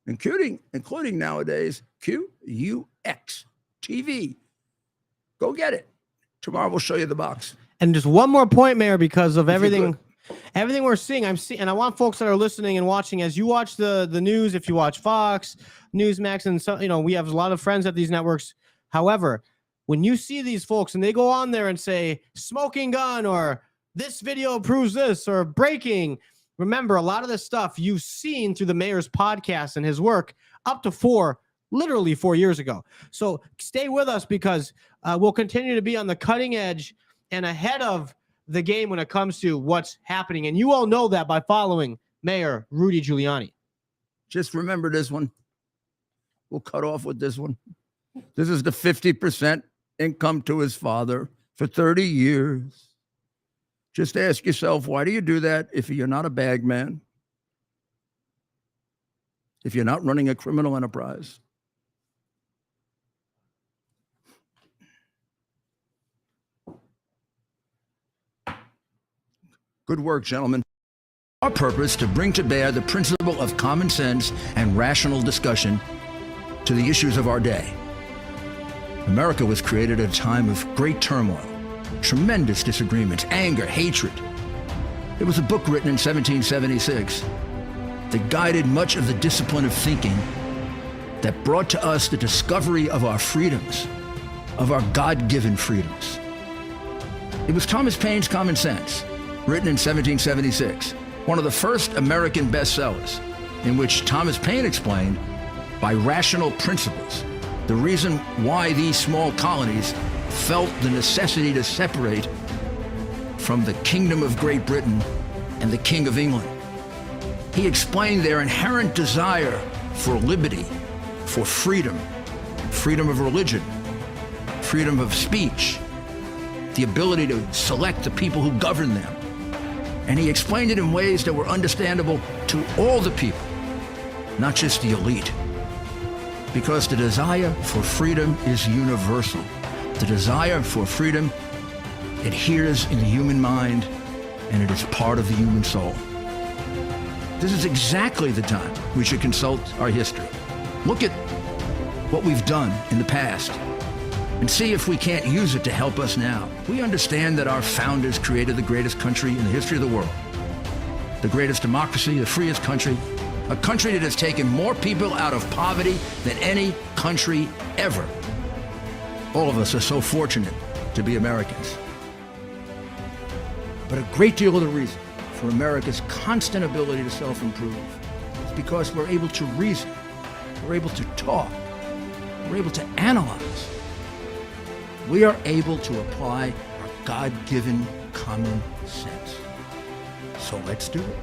including nowadays, QUX TV. Go get it. Tomorrow we'll show you the box. And just one more point, Mayor, because of everything we're seeing, and I want folks that are listening and watching, as you watch the news, if you watch Fox, Newsmax, and so, we have a lot of friends at these networks. However, when you see these folks and they go on there and say smoking gun or this video proves this or breaking, remember a lot of this stuff you've seen through the mayor's podcast and his work up to literally 4 years ago. So stay with us because we'll continue to be on the cutting edge and ahead of the game when it comes to what's happening. And you all know that by following Mayor Rudy Giuliani. Just remember this one. We'll cut off with this one. This is the 50% income to his father for 30 years. Just ask yourself, why do you do that if you're not a bag man? If you're not running a criminal enterprise? Good work, gentlemen. Our purpose to bring to bear the principle of common sense and rational discussion to the issues of our day. America was created at a time of great turmoil, tremendous disagreements, anger, hatred. There was a book written in 1776 that guided much of the discipline of thinking that brought to us the discovery of our freedoms, of our God-given freedoms. It was Thomas Paine's Common Sense, written in 1776, one of the first American bestsellers, in which Thomas Paine explained, by rational principles, the reason why these small colonies felt the necessity to separate from the Kingdom of Great Britain and the King of England. He explained their inherent desire for liberty, for freedom, freedom of religion, freedom of speech, the ability to select the people who govern them. And he explained it in ways that were understandable to all the people, not just the elite. Because the desire for freedom is universal. The desire for freedom adheres in the human mind, and it is part of the human soul. This is exactly the time we should consult our history. Look at what we've done in the past and see if we can't use it to help us now. We understand that our founders created the greatest country in the history of the world, the greatest democracy, the freest country, a country that has taken more people out of poverty than any country ever. All of us are so fortunate to be Americans. But a great deal of the reason for America's constant ability to self-improve is because we're able to reason, we're able to talk, we're able to analyze. We are able to apply our God-given common sense. So let's do it.